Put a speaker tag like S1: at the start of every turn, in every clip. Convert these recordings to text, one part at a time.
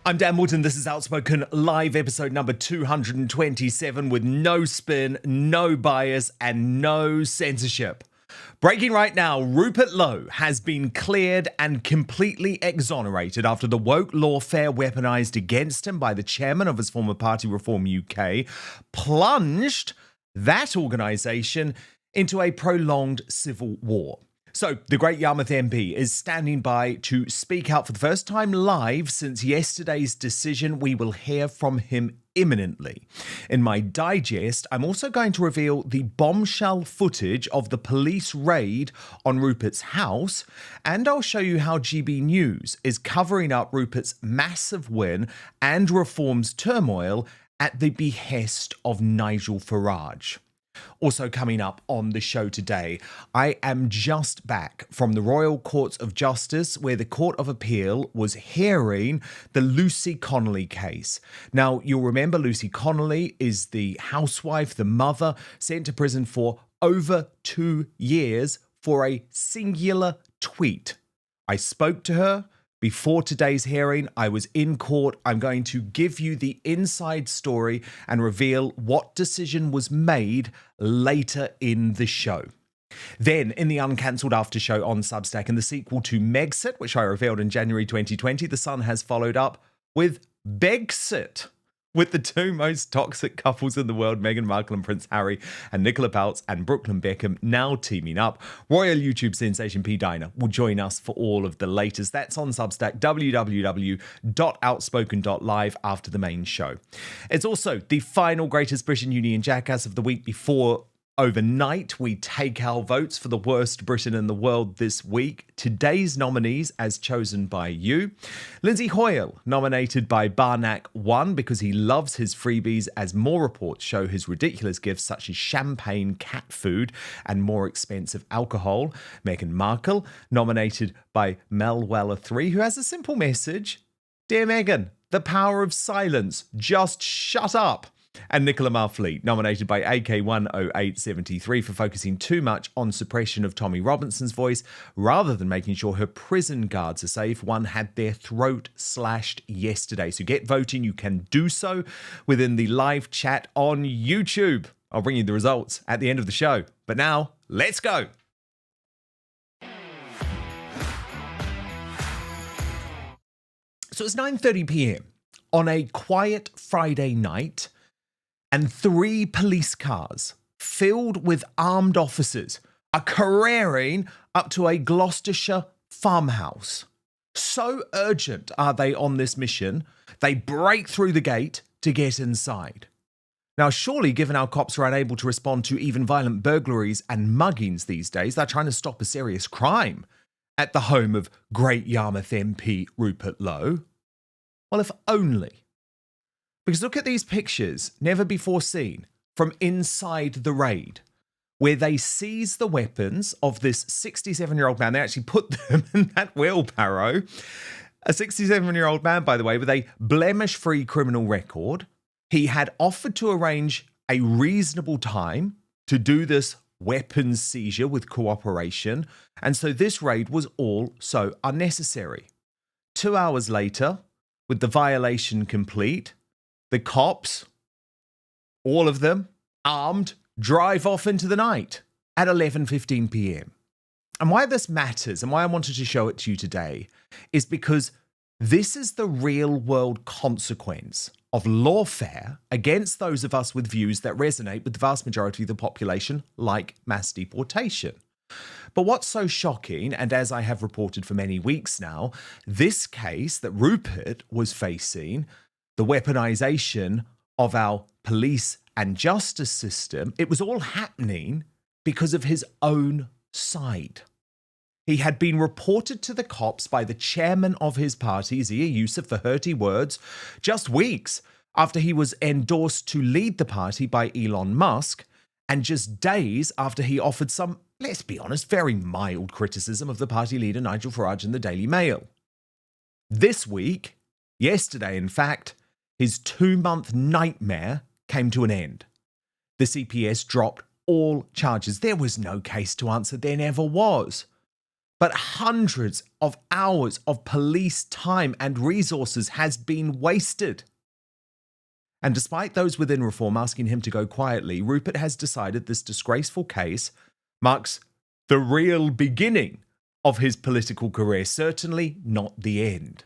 S1: I'm Dan Wootton. This is Outspoken live episode number 227 with no spin, no bias, and no censorship. Breaking right now, Rupert Lowe has been cleared and completely exonerated after the woke lawfare weaponised against him by the chairman of his former party Reform UK plunged that organisation into a prolonged civil war. So, the Great Yarmouth MP is standing by to speak out for the first time live since yesterday's decision. We will hear from him imminently. In my digest, I'm also going to reveal the bombshell footage of the police raid on Rupert's house, and I'll show you how GB News is covering up Rupert's massive win and Reform's turmoil at the behest of Nigel Farage. Also coming up on the show today, I am just back from the Royal Courts of Justice where the Court of Appeal was hearing the Lucy Connolly case. Now, you'll remember Lucy Connolly is the housewife, the mother, sent to prison for over 2 years for a singular tweet. I spoke to her. Before today's hearing, I was in court. I'm going to give you the inside story and reveal what decision was made later in the show. Then, in the Uncancelled Aftershow on Substack and the sequel to Megxit, which I revealed in January 2020, The Sun has followed up with Beckxit, with the two most toxic couples in the world, Meghan Markle and Prince Harry, and Nicola Peltz and Brooklyn Beckham now teaming up. Royal YouTube sensation P-Dina will join us for all of the latest. That's on Substack, www.outspoken.live after the main show. It's also the final Greatest Britain Union Jackass of the week before overnight. We take our votes for the worst Briton in the world this week. Today's nominees, as chosen by you. Lindsay Hoyle, nominated by Barnack1 because he loves his freebies, as more reports show his ridiculous gifts such as champagne, cat food, and more expensive alcohol. Meghan Markle, nominated by Melweller3, who has a simple message. Dear Meghan, the power of silence. Just shut up. And Nicola, nominated by AK10873 for focusing too much on suppression of Tommy Robinson's voice rather than making sure her prison guards are safe. One had their throat slashed yesterday. So get voting. You can do so within the live chat on YouTube. I'll bring you the results at the end of the show. But now, let's go. So it's 9:30 p.m. on a quiet Friday night, and 3 police cars filled with armed officers are careering up to a Gloucestershire farmhouse. So urgent are they on this mission, they break through the gate to get inside. Now, surely, given our cops are unable to respond to even violent burglaries and muggings these days, they're trying to stop a serious crime at the home of Great Yarmouth MP Rupert Lowe. Well, if only. Because look at these pictures, never before seen, from inside the raid, where they seize the weapons of this 67-year-old man. They actually put them in that wheelbarrow. A 67-year-old man, by the way, with a blemish-free criminal record. He had offered to arrange a reasonable time to do this weapons seizure with cooperation, and so this raid was all so unnecessary. 2 hours later, with the violation complete, the cops, all of them, armed, drive off into the night at 11:15 p.m. And why this matters and why I wanted to show it to you today is because this is the real-world consequence of lawfare against those of us with views that resonate with the vast majority of the population, like mass deportation. But what's so shocking, and as I have reported for many weeks now, this case that Rupert was facing, the weaponization of our police and justice system, it was all happening because of his own side. He had been reported to the cops by the chairman of his party, Zia Youssef, for hurty words, just weeks after he was endorsed to lead the party by Elon Musk, and just days after he offered some, let's be honest, very mild criticism of the party leader Nigel Farage in the Daily Mail. This week, yesterday in fact, his 2-month nightmare came to an end. The CPS dropped all charges. There was no case to answer. There never was. but hundreds of hours of police time and resources has been wasted. And despite those within Reform asking him to go quietly, Rupert has decided this disgraceful case marks the real beginning of his political career, certainly not the end.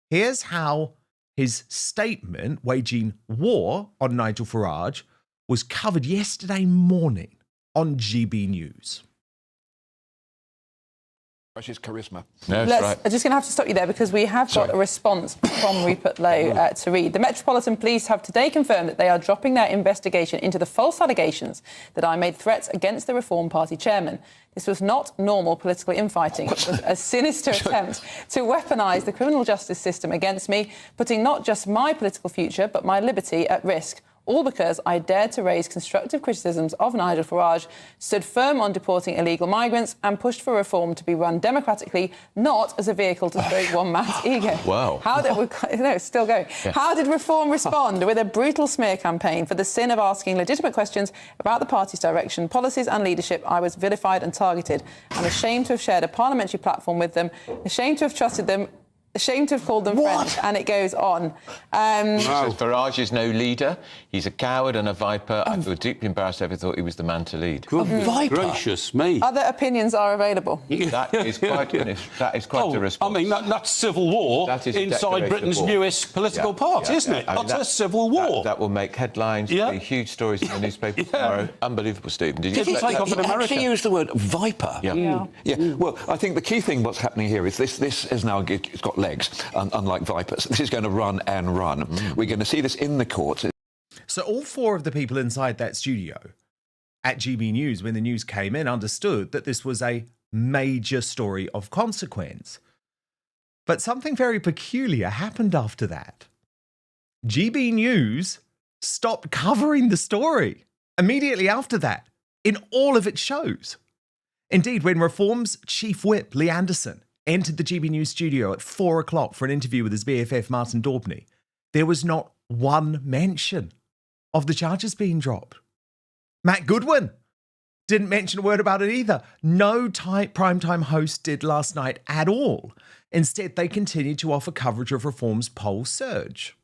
S1: Here's how his statement waging war on Nigel Farage was covered yesterday morning on GB News.
S2: His charisma.
S3: No, that's right. I'm just going to have to stop you there because we have got a response from Rupert Lowe to read. The Metropolitan Police have today confirmed that they are dropping their investigation into the false allegations that I made threats against the Reform Party chairman. This was not normal political infighting. It was a sinister attempt to weaponise the criminal justice system against me, putting not just my political future but my liberty at risk. All because I dared to raise constructive criticisms of Nigel Farage, stood firm on deporting illegal migrants and pushed for reform to be run democratically, not as a vehicle to stroke one man's ego.
S4: Wow.
S3: It's still going. Yeah. How did reform respond? With a brutal smear campaign for the sin of asking legitimate questions about the party's direction, policies and leadership. I was vilified and targeted. I'm ashamed to have shared a parliamentary platform with them, ashamed to have trusted them, ashamed to have called them friends, and it goes on.
S4: Farage is no leader. He's a coward and a viper. I feel deeply embarrassed. I ever thought he was the man to lead.
S2: Good gracious me.
S3: Other opinions are available.
S4: That is quite a response.
S2: I mean, that's civil war inside Britain's newest political party, isn't it? That's a civil war.
S4: That will make headlines, be huge stories in the newspaper tomorrow. Unbelievable, Stephen.
S2: Did you take off in America?
S5: Actually used the word viper.
S3: Yeah.
S5: Well, I think the key thing what's happening here is this is now, it's got legs, unlike vipers. This is going to run and run. We're going to see this in the courts.
S1: So all four of the people inside that studio at GB News, when the news came in, understood that this was a major story of consequence. But something very peculiar happened after that. GB News stopped covering the story immediately after that in all of its shows. Indeed, when Reform's chief whip, Lee Anderson, entered the GB News studio at 4 o'clock for an interview with his BFF, Martin Daubney, there was not one mention of the charges being dropped. Matt Goodwin didn't mention a word about it either. No primetime host did last night at all. Instead, they continued to offer coverage of Reform's poll surge.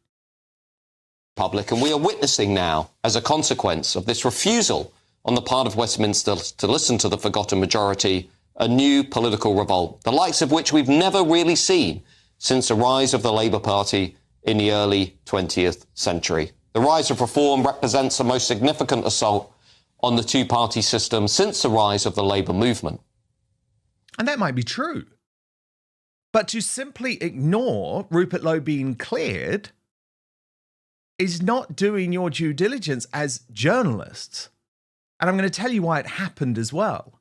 S6: Public, and we are witnessing now, as a consequence of this refusal on the part of Westminster to listen to the forgotten majority, a new political revolt, the likes of which we've never really seen since the rise of the Labour Party in the early 20th century. The rise of Reform represents the most significant assault on the two-party system since the rise of the Labour movement.
S1: And that might be true. But to simply ignore Rupert Lowe being cleared is not doing your due diligence as journalists. And I'm going to tell you why it happened as well.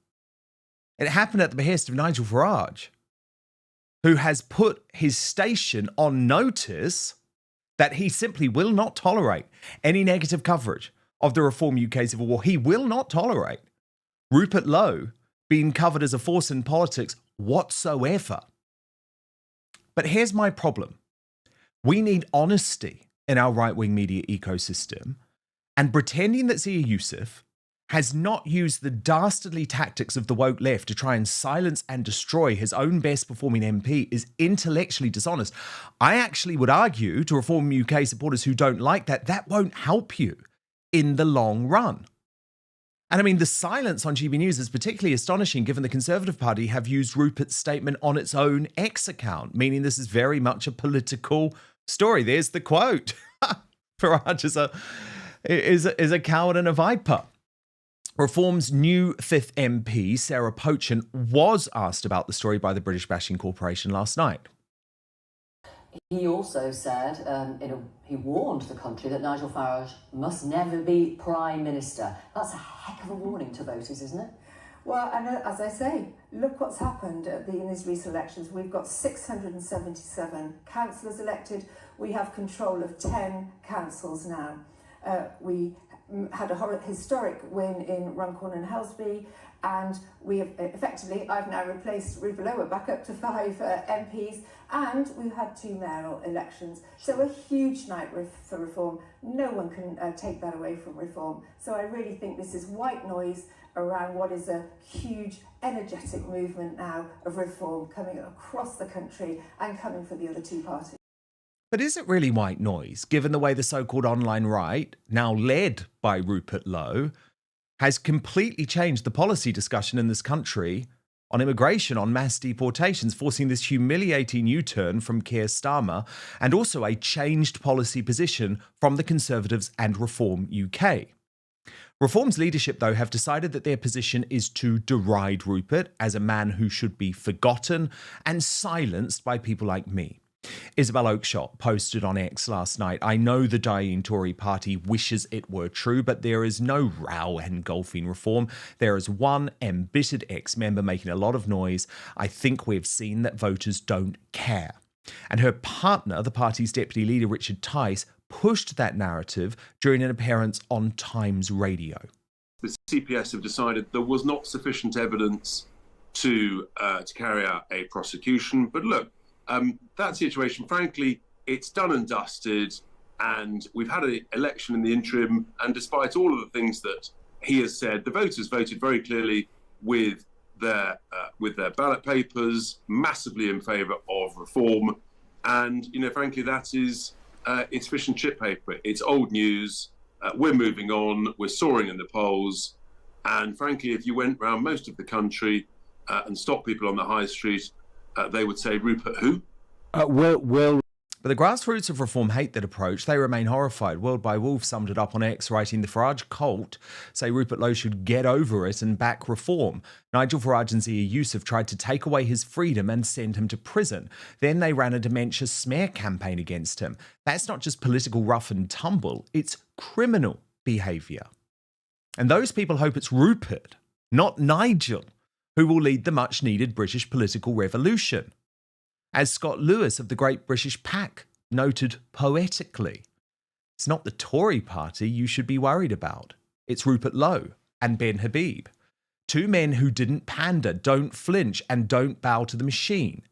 S1: It happened at the behest of Nigel Farage, who has put his station on notice that he simply will not tolerate any negative coverage of the Reform UK Civil War. He will not tolerate Rupert Lowe being covered as a force in politics whatsoever. But here's my problem. We need honesty in our right-wing media ecosystem, and pretending that Zia Youssef has not used the dastardly tactics of the woke left to try and silence and destroy his own best-performing MP is intellectually dishonest. I actually would argue to Reform UK supporters who don't like that, that won't help you in the long run. And I mean, the silence on GB News is particularly astonishing given the Conservative Party have used Rupert's statement on its own X account, meaning this is very much a political story. There's the quote. Farage is a coward and a viper. Reform's new 5th MP, Sarah Pochin, was asked about the story by the British Bashing Corporation last night.
S7: He also said, he warned the country that Nigel Farage must never be Prime Minister. That's a heck of a warning to voters, isn't it?
S8: Well, and as I say, look what's happened in these recent elections. We've got 677 councillors elected. We have control of 10 councils now. We had a historic win in Runcorn and Helsby, and we have effectively, I've now replaced Rupert Lowe back up to 5 MPs, and we've had 2 mayoral elections. So a huge night for reform. No one can take that away from reform. So I really think this is white noise around what is a huge, energetic movement now of reform coming across the country and coming for the other 2 parties.
S1: But is it really white noise, given the way the so-called online right, now led by Rupert Lowe, has completely changed the policy discussion in this country on immigration, on mass deportations, forcing this humiliating U-turn from Keir Starmer, and also a changed policy position from the Conservatives and Reform UK. Reform's leadership, though, have decided that their position is to deride Rupert as a man who should be forgotten and silenced by people like me. Isabel Oakeshott posted on X last night, "I know the dying Tory party wishes it were true, but there is no row engulfing reform. There is one embittered ex-member making a lot of noise. I think we've seen that voters don't care." And her partner, the party's deputy leader, Richard Tice, pushed that narrative during an appearance on Times Radio.
S9: The CPS have decided there was not sufficient evidence to carry out a prosecution. But look, that situation, frankly, it's done and dusted, and we've had an election in the interim, and despite all of the things that he has said, the voters voted very clearly with their ballot papers, massively in favour of reform, and, you know, frankly, that is it's fish and chip paper. It's old news. We're moving on. We're soaring in the polls, and frankly, if you went around most of the country and stopped people on the high street, they would say, "Rupert who?"
S1: But the grassroots of reform hate that approach. They remain horrified. World by Wolf summed it up on X, writing, "The Farage cult say Rupert Lowe should get over it and back reform. Nigel Farage and Zia Youssef tried to take away his freedom and send him to prison. Then they ran a dementia smear campaign against him. That's not just political rough and tumble, it's criminal behaviour." And those people hope it's Rupert, not Nigel, who will lead the much-needed British political revolution. As Scott Lewis of the Great British Pack noted poetically, it's not the Tory party you should be worried about. It's Rupert Lowe and Ben Habib. 2 men who didn't pander, don't flinch, and don't bow to the machine.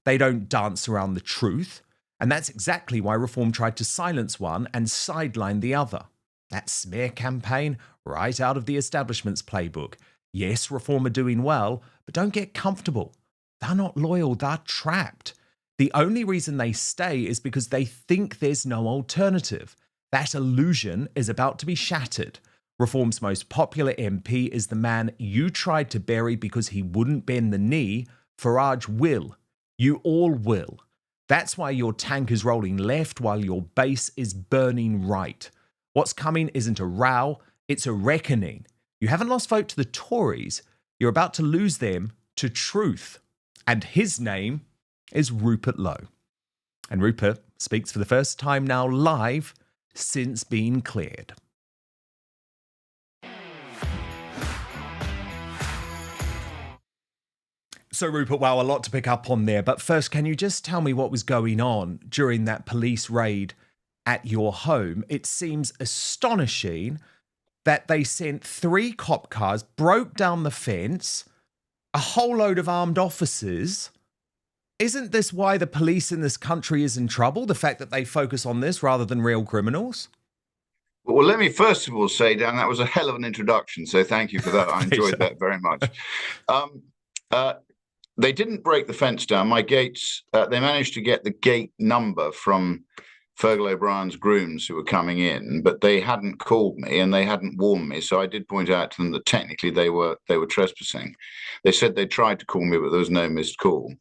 S1: They don't dance around the truth, and that's exactly why Reform tried to silence one and sideline the other. That smear campaign, right out of the establishment's playbook. Yes, Reform are doing well, but don't get comfortable. They're not loyal, they're trapped. The only reason they stay is because they think there's no alternative. That illusion is about to be shattered. Reform's most popular MP is the man you tried to bury because he wouldn't bend the knee. Farage will. You all will. That's why your tank is rolling left while your base is burning right. What's coming isn't a row, it's a reckoning. You haven't lost vote to the Tories, you're about to lose them to truth. And his name is Rupert Lowe. And Rupert speaks for the first time now live since being cleared. So, Rupert, wow, a lot to pick up on there. But first, can you just tell me what was going on during that police raid at your home? It seems astonishing that they sent 3 cop cars, broke down the fence, a whole load of armed officers. Isn't this why the police in this country is in trouble? The fact that they focus on this rather than real criminals?
S10: Well, let me first of all say, Dan, that was a hell of an introduction. So thank you for that. I enjoyed that very much. They didn't break the fence down. My gates, they managed to get the gate number from Fergal O'Brien's grooms who were coming in, but they hadn't called me and they hadn't warned me. So I did point out to them that technically they were trespassing. They said they tried to call me, but there was no missed call.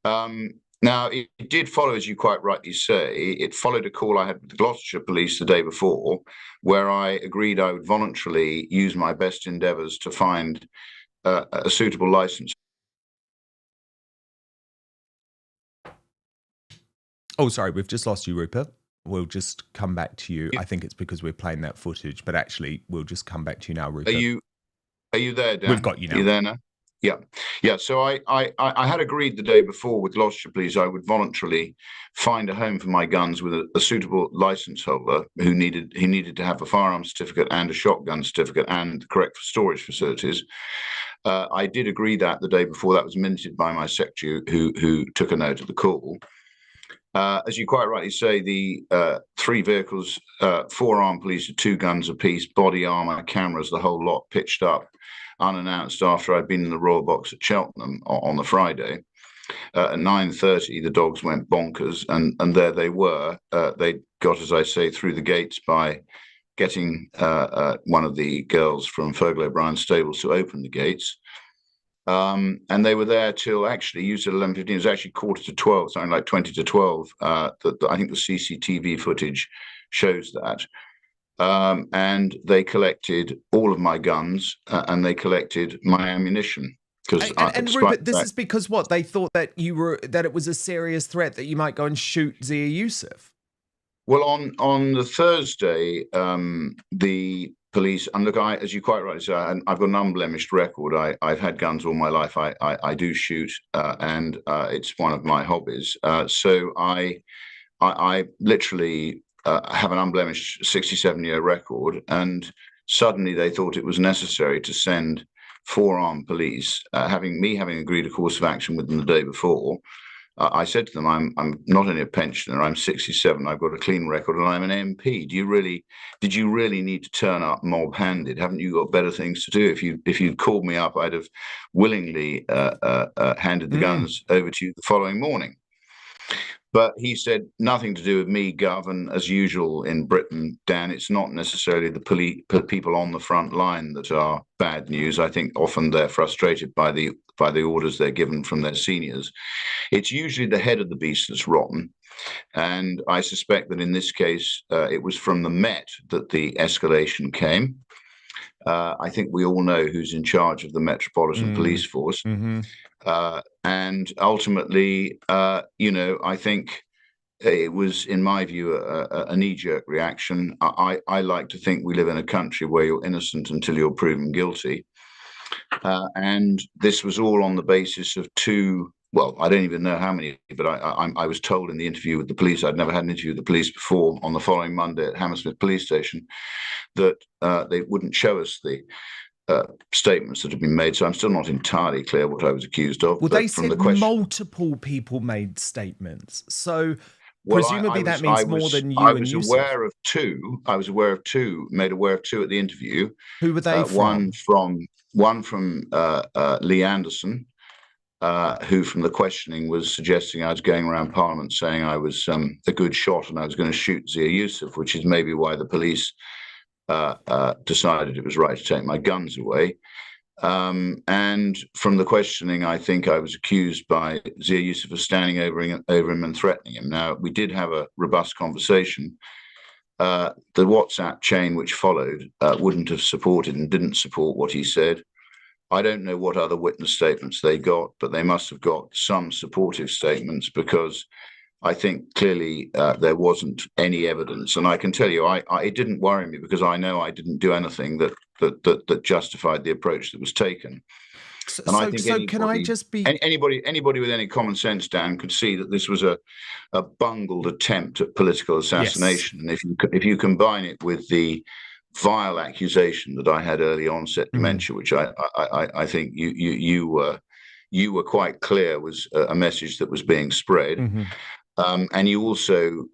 S10: Now, it did follow, as you quite rightly say, it followed a call I had with the Gloucestershire Police the day before, where I agreed I would voluntarily use my best endeavours to find a suitable licence.
S1: Oh, sorry, we've just lost you, Rupert. We'll just come back to you. I think it's because we're playing that footage, but actually, we'll just come back to you now, Rupert.
S10: Are you there, Dan?
S1: We've got you now.
S10: Are you there now? Yeah. So I had agreed the day before with Gloucestershire Police I would voluntarily find a home for my guns with a suitable licence holder who needed to have a firearms certificate and a shotgun certificate and the correct storage facilities. I did agree that the day before. That was minted by my secretary, who took a note of the call. As you quite rightly say, the 3 vehicles, 4 armed police with 2 guns apiece, body armour, cameras, the whole lot pitched up unannounced after I'd been in the Royal Box at Cheltenham on the Friday. At 9:30, the dogs went bonkers, and there they were. They got, as I say, through the gates by getting one of the girls from Fergal O'Brien's stables to open the gates. And they were there till, actually, you said 11:15, it was actually 11:45, something like 20 to 12. I think the CCTV footage shows that. And they collected all of my guns and they collected my ammunition.
S1: And Rupert, this is because what? They thought that it was a serious threat that you might go and shoot Zia Yusuf.
S10: Well, on the Thursday, the police, and look, as you quite rightly say, I've got an unblemished record. I've had guns all my life. I do shoot, and it's one of my hobbies. So I literally have an unblemished 67-year record, and suddenly they thought it was necessary to send 4 armed police, having agreed a course of action with them the day before. I said to them, I'm not only a pensioner, I'm 67, I've got a clean record, and I'm an MP. Did you really need to turn up mob-handed? Haven't you got better things to do? If you'd called me up, I'd have willingly handed the guns over to you the following morning. But he said, nothing to do with me, Gov, and as usual in Britain, Dan, it's not necessarily the people on the front line that are bad news. I think often they're frustrated by the orders they're given from their seniors. It's usually the head of the beast that's rotten. And I suspect that in this case, it was from the Met that the escalation came. I think we all know who's in charge of the Metropolitan Police Force. And ultimately, I think it was, in my view, a knee-jerk reaction. I like to think we live in a country where you're innocent until you're proven guilty. And this was all on the basis of 2, well, I don't even know how many, but I was told in the interview with the police, I'd never had an interview with the police before, on the following Monday at Hammersmith Police Station, that they wouldn't show us the statements that have been made, so I'm still not entirely clear what I was accused of.
S1: Well, they said multiple people made statements, so presumably that means more than you and Yusuf.
S10: I was aware of two, made aware of 2 at the interview.
S1: Who were they from?
S10: One from Lee Anderson, who from the questioning was suggesting I was going around Parliament saying I was a good shot and I was going to shoot Zia Yusuf, which is maybe why the police decided it was right to take my guns away. And from the questioning, I think I was accused by Zia Yusuf of standing over him and threatening him. Now, we did have a robust conversation. The WhatsApp chain which followed wouldn't have supported and didn't support what he said. I don't know what other witness statements they got, but they must have got some supportive statements, because I think clearly there wasn't any evidence. And I can tell you, it didn't worry me, because I know I didn't do anything that justified the approach that was taken.
S1: Can I just be...
S10: Anybody with any common sense, Dan, could see that this was a bungled attempt at political assassination. Yes. And if you combine it with the vile accusation that I had early onset dementia, which I think you were quite clear was a message that was being spread. And you also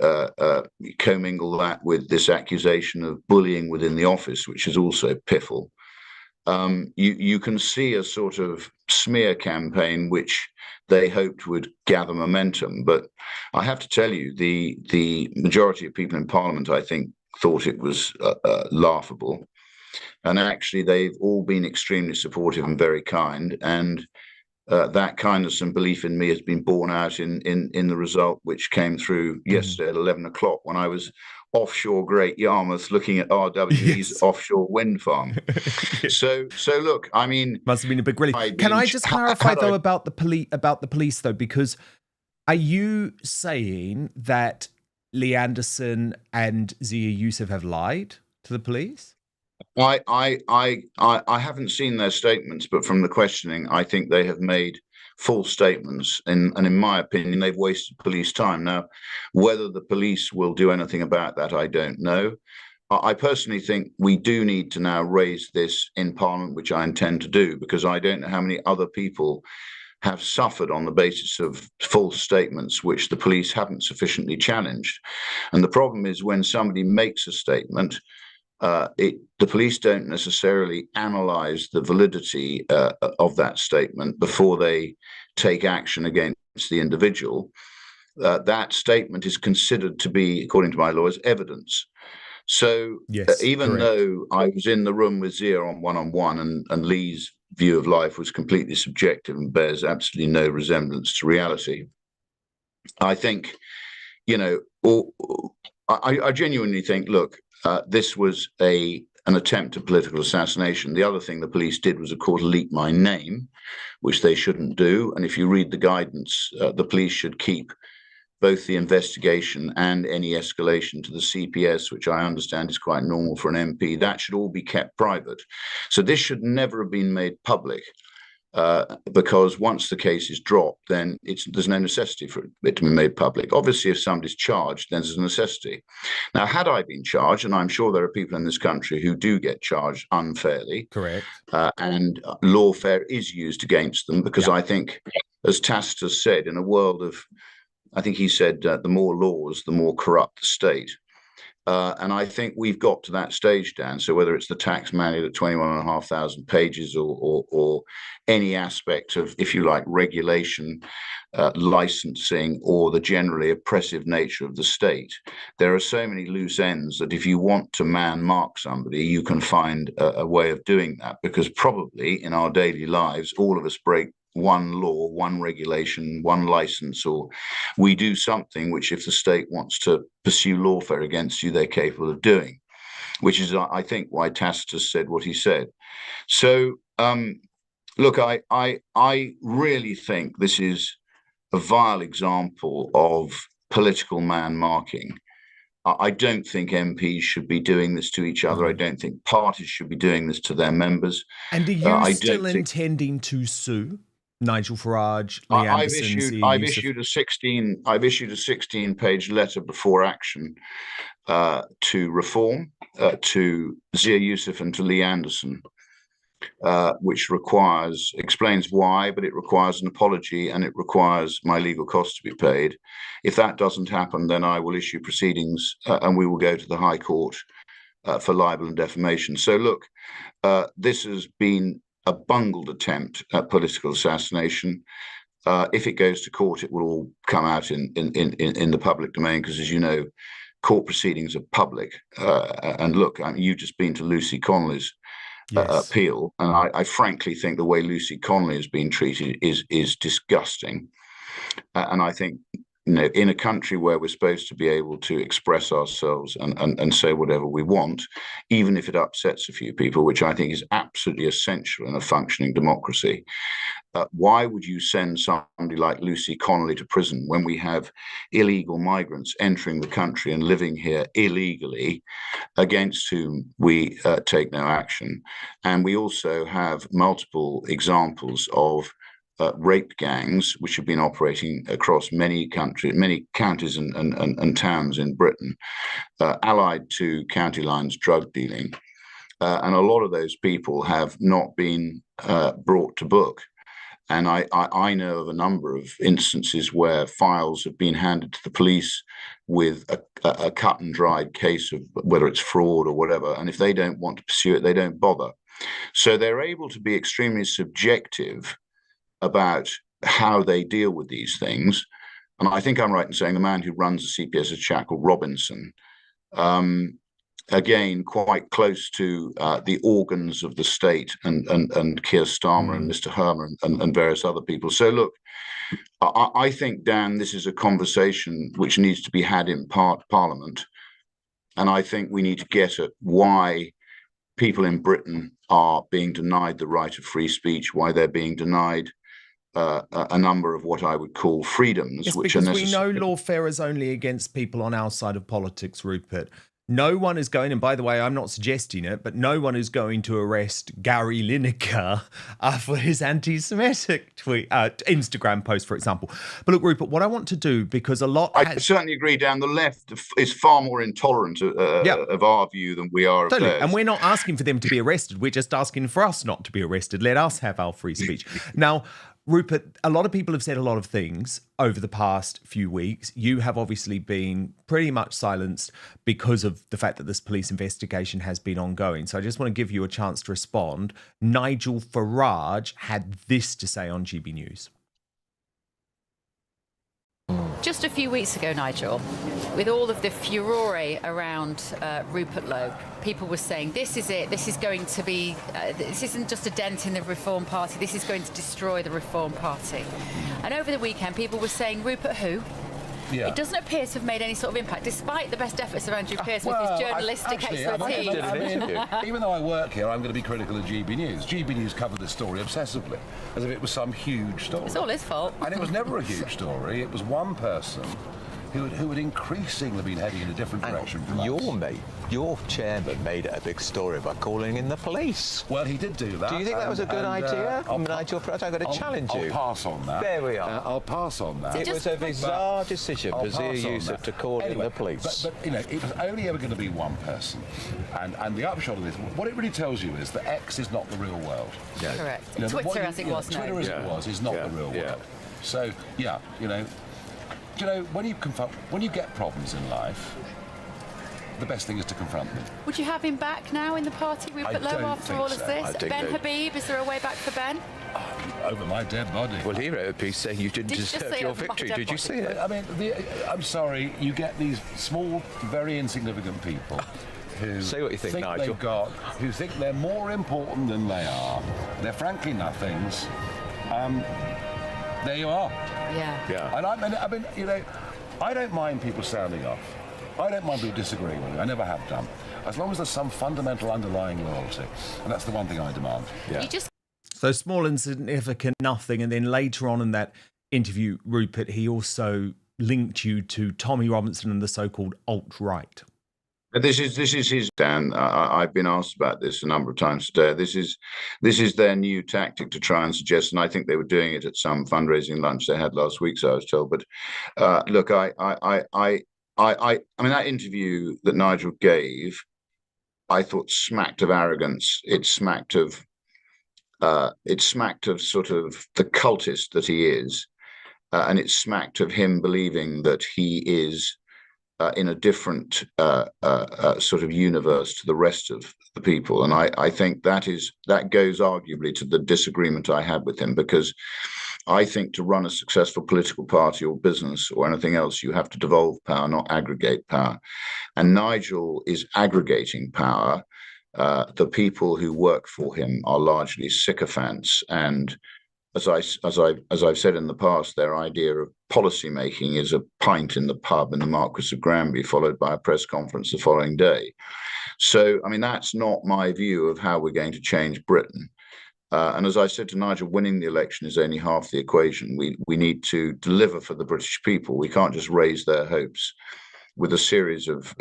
S10: commingle that with this accusation of bullying within the office, which is also piffle. You can see a sort of smear campaign which they hoped would gather momentum. But I have to tell you, the majority of people in Parliament, I think, thought it was laughable. And actually, they've all been extremely supportive and very kind. And that kindness and belief in me has been borne out in the result which came through yesterday at 11 o'clock when I was offshore Great Yarmouth looking at RWE's offshore wind farm. So look, I mean,
S1: must have been a big relief. Can I just clarify though about the police though, because are you saying that Lee Anderson and Zia Yusuf have lied to the police?
S10: I haven't seen their statements, but from the questioning, I think they have made false statements, and in my opinion, they've wasted police time. Now, whether the police will do anything about that, I don't know. I personally think we do need to now raise this in Parliament, which I intend to do, because I don't know how many other people have suffered on the basis of false statements which the police haven't sufficiently challenged. And the problem is when somebody makes a statement, the police don't necessarily analyse the validity of that statement before they take action against the individual. That statement is considered to be, according to my law, as evidence. So
S1: yes,
S10: even
S1: correct.
S10: though I was in the room with Zia on one-on-one, and Lee's view of life was completely subjective and bears absolutely no resemblance to reality, I think, I genuinely think, look, this was an attempt at political assassination. The other thing the police did was, of course, leak my name, which they shouldn't do. And if you read the guidance, the police should keep both the investigation and any escalation to the CPS, which I understand is quite normal for an MP, that should all be kept private. So this should never have been made public, because once the case is dropped, then there's no necessity for it to be made public. Obviously, if somebody's charged, then there's a necessity. Now, had I been charged, and I'm sure there are people in this country who do get charged unfairly,
S1: correct,
S10: and lawfare is used against them, because I think, as Tacitus said, in a world of, I think he said, the more laws, the more corrupt the state. And I think we've got to that stage, Dan. So whether it's the tax manual at 21,500 pages or any aspect of, if you like, regulation, licensing, or the generally oppressive nature of the state, there are so many loose ends that if you want to mark somebody, you can find a way of doing that, because probably in our daily lives, all of us break one law, one regulation, one license, or we do something which, if the state wants to pursue lawfare against you, they're capable of doing, which is, I think, why Tacitus said what he said. So, look, I really think this is a vile example of political man-marking. I don't think MPs should be doing this to each other. I don't think parties should be doing this to their members.
S1: And are you still intending to sue Nigel Farage, Lee Anderson,
S10: I've issued a 16-page letter before action to Reform, to Zia Youssef and to Lee Anderson, which explains why, but it requires an apology and it requires my legal costs to be paid. If that doesn't happen, then I will issue proceedings and we will go to the High Court for libel and defamation. So look, this has been a bungled attempt at political assassination. If it goes to court, it will all come out in the public domain, because, as you know, court proceedings are public. And look, you've just been to Lucy Connolly's appeal, and I frankly think the way Lucy Connolly has been treated is disgusting. And I think, in a country where we're supposed to be able to express ourselves and say whatever we want, even if it upsets a few people, which I think is absolutely essential in a functioning democracy, why would you send somebody like Lucy Connolly to prison when we have illegal migrants entering the country and living here illegally, against whom we take no action? And we also have multiple examples of rape gangs which have been operating across many counties and towns in Britain, allied to county lines drug dealing. And a lot of those people have not been brought to book. And I know of a number of instances where files have been handed to the police with a cut and dried case of whether it's fraud or whatever. And if they don't want to pursue it, they don't bother. So they're able to be extremely subjective about how they deal with these things. And I think I'm right in saying the man who runs the CPS is a chap called Robinson, again, quite close to the organs of the state, and Keir Starmer and Mr. Herman and various other people. So look, I think, Dan, this is a conversation which needs to be had in Parliament. And I think we need to get at why people in Britain are being denied the right of free speech, why they're being denied a number of what I would call freedoms,
S1: it's
S10: which are necessary.
S1: We know lawfare is only against people on our side of politics, Rupert, no one is going, and by the way, I'm not suggesting it, but no one is going to arrest Gary Lineker for his anti-Semitic tweet, Instagram post, for example. But look, Rupert, what I want to do, because a lot...
S10: I certainly agree, Dan, the left is far more intolerant of our view than we are of theirs.
S1: And we're not asking for them to be arrested. We're just asking for us not to be arrested. Let us have our free speech. Now, Rupert, a lot of people have said a lot of things over the past few weeks. You have obviously been pretty much silenced because of the fact that this police investigation has been ongoing. So I just want to give you a chance to respond. Nigel Farage had this to say on GB News.
S11: Just a few weeks ago, Nigel, with all of the furore around Rupert Lowe, people were saying, this is it, this is going to be, this isn't just a dent in the Reform Party, this is going to destroy the Reform Party. And over the weekend, people were saying, Rupert who? Yeah. It doesn't appear to have made any sort of impact, despite the best efforts of Andrew Pearce with his journalistic expertise.
S12: Even though I work here, I'm going to be critical of GB News. GB News covered this story obsessively, as if it was some huge story.
S11: It's all his fault.
S12: And it was never a huge story. It was one person who had increasingly been heading in a different direction from us.
S4: Your chairman made it a big story by calling in the police.
S12: Well, he did do that.
S4: Do you think that was a good idea? Nigel Farage, I've got to challenge you.
S12: I'll pass on that.
S4: There we are.
S12: I'll pass on that.
S4: It was a bizarre decision, Yusuf, to call in the police.
S12: But you know, it was only ever going to be one person. And the upshot of this, what it really tells you is that X is not the real world.
S11: Yeah. Correct. You know, Twitter as it was now.
S12: Twitter as it was is not the real world. So, yeah, you know, when you get problems in life, the best thing is to confront them.
S11: Would you have him back now in the party, Rupert Lowe, after all of this? Ben Habib, is there a way back for Ben?
S12: Over my dead body.
S4: Well, he wrote a piece saying you didn't deserve your victory. Did you see it?
S12: I mean, I'm sorry, you get these small, very insignificant people who
S4: say what you think, Nigel.
S12: Who think they're more important than they are. They're frankly nothings. There you are.
S11: Yeah.
S12: And I mean, you know, I don't mind people sounding off. I don't mind people disagreeing with me. I never have done. As long as there's some fundamental underlying loyalty. And that's the one thing I demand.
S11: Yeah.
S1: So small, insignificant nothing. And then later on in that interview, Rupert, he also linked you to Tommy Robinson and the so-called alt-right.
S10: This is his, Dan. I've been asked about this a number of times today. This is their new tactic to try and suggest, and I think they were doing it at some fundraising lunch they had last week, so I was told. But look, I mean, that interview that Nigel gave, I thought smacked of arrogance. It smacked of sort of the cultist that he is, and it smacked of him believing that he is in a different sort of universe to the rest of the people. And I think that goes arguably to the disagreement I had with him, because I think to run a successful political party or business or anything else, you have to devolve power, not aggregate power. And Nigel is aggregating power. The people who work for him are largely sycophants, and as I've said in the past, their idea of policy making is a pint in the pub in the Marquis of Granby, followed by a press conference the following day. So, I mean, that's not my view of how we're going to change Britain. And as I said to Nigel, winning the election is only half the equation. We need to deliver for the British people. We can't just raise their hopes with a series of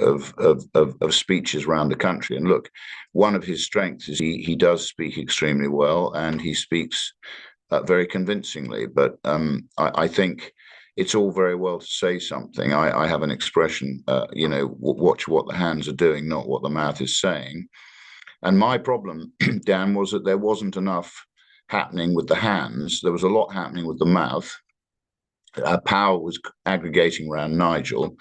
S10: speeches around the country. And look, one of his strengths is he does speak extremely well, and he speaks very convincingly. But I think it's all very well to say something. I have an expression, watch what the hands are doing, not what the mouth is saying. And my problem, Dan, was that there wasn't enough happening with the hands. There was a lot happening with the mouth. Power was aggregating around Nigel.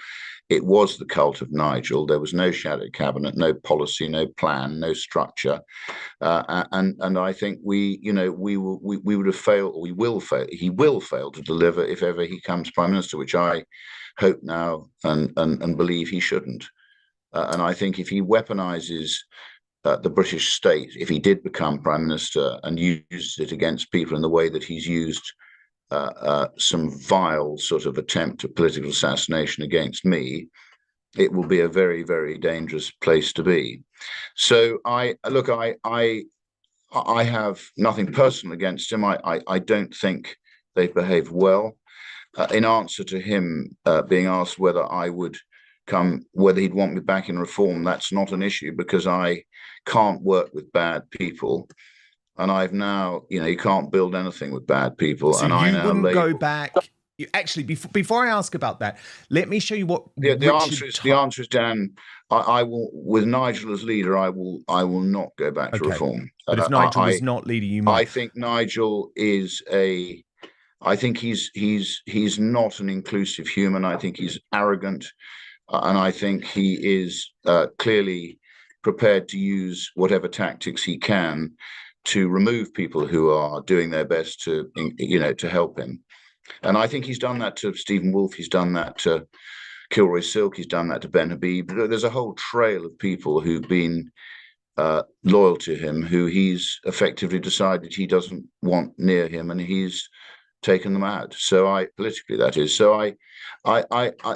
S10: It was the cult of Nigel. There was no shadow cabinet, no policy, no plan, no structure, and I think we would have failed, or we will fail. He will fail to deliver if ever he comes prime minister, which I hope now and believe he shouldn't. And I think if he weaponizes the British state, if he did become prime minister and used it against people in the way that he's used some vile sort of attempt at political assassination against me, it will be a very, very dangerous place to be. So I have nothing personal against him. I don't think they've behaved well. In answer to him being asked whether I would come whether he'd want me back in reform. That's not an issue because I can't work with bad people. And I've now, you can't build anything with bad people.
S1: So
S10: and
S1: you
S10: I now
S1: wouldn't go back. Actually, before I ask about that, let me show you what
S10: the answer is, Dan. I will, with Nigel as leader, I will not go back to reform.
S1: But if Nigel was not leader, you might.
S10: I think Nigel is I think he's not an inclusive human. I think he's arrogant, and I think he is clearly prepared to use whatever tactics he can to remove people who are doing their best to help him. And I think he's done that to Stephen Wolfe. He's done that to Kilroy Silk. He's done that to Ben Habib. There's a whole trail of people who've been loyal to him, who he's effectively decided he doesn't want near him, and he's taken them out. So politically, that is. So I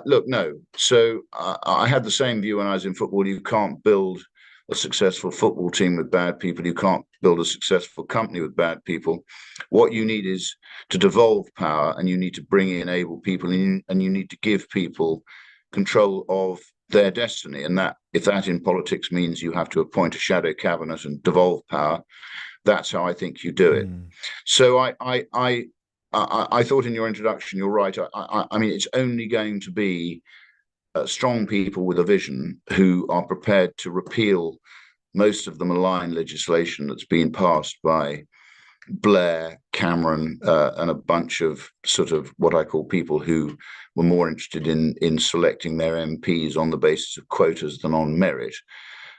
S10: look, no. So I had the same view when I was in football. You can't build a successful football team with bad people. You can't build a successful company with bad people. What you need is to devolve power, and you need to bring in able people, and you need to give people control of their destiny. And that, if that in politics means you have to appoint a shadow cabinet and devolve power, that's how I think you do it. So I thought in your introduction, you're right. I mean, it's only going to be strong people with a vision who are prepared to repeal most of the malign legislation that's been passed by Blair, Cameron, and a bunch of sort of what I call people who were more interested in selecting their MPs on the basis of quotas than on merit.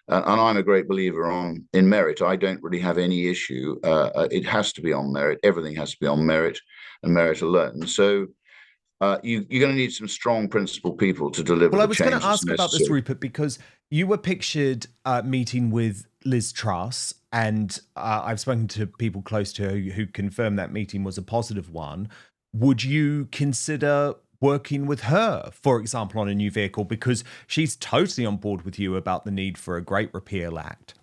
S10: And I'm a great believer in merit. I don't really have any issue. It has to be on merit. Everything has to be on merit and merit alone. So you're going to need some strong, principled people to deliver.
S1: Well, I was going to ask about this, Rupert, because you were pictured meeting with Liz Truss, and I've spoken to people close to her who confirmed that meeting was a positive one. Would you consider working with her, for example, on a new vehicle, because she's totally on board with you about the need for a Great Repeal Act?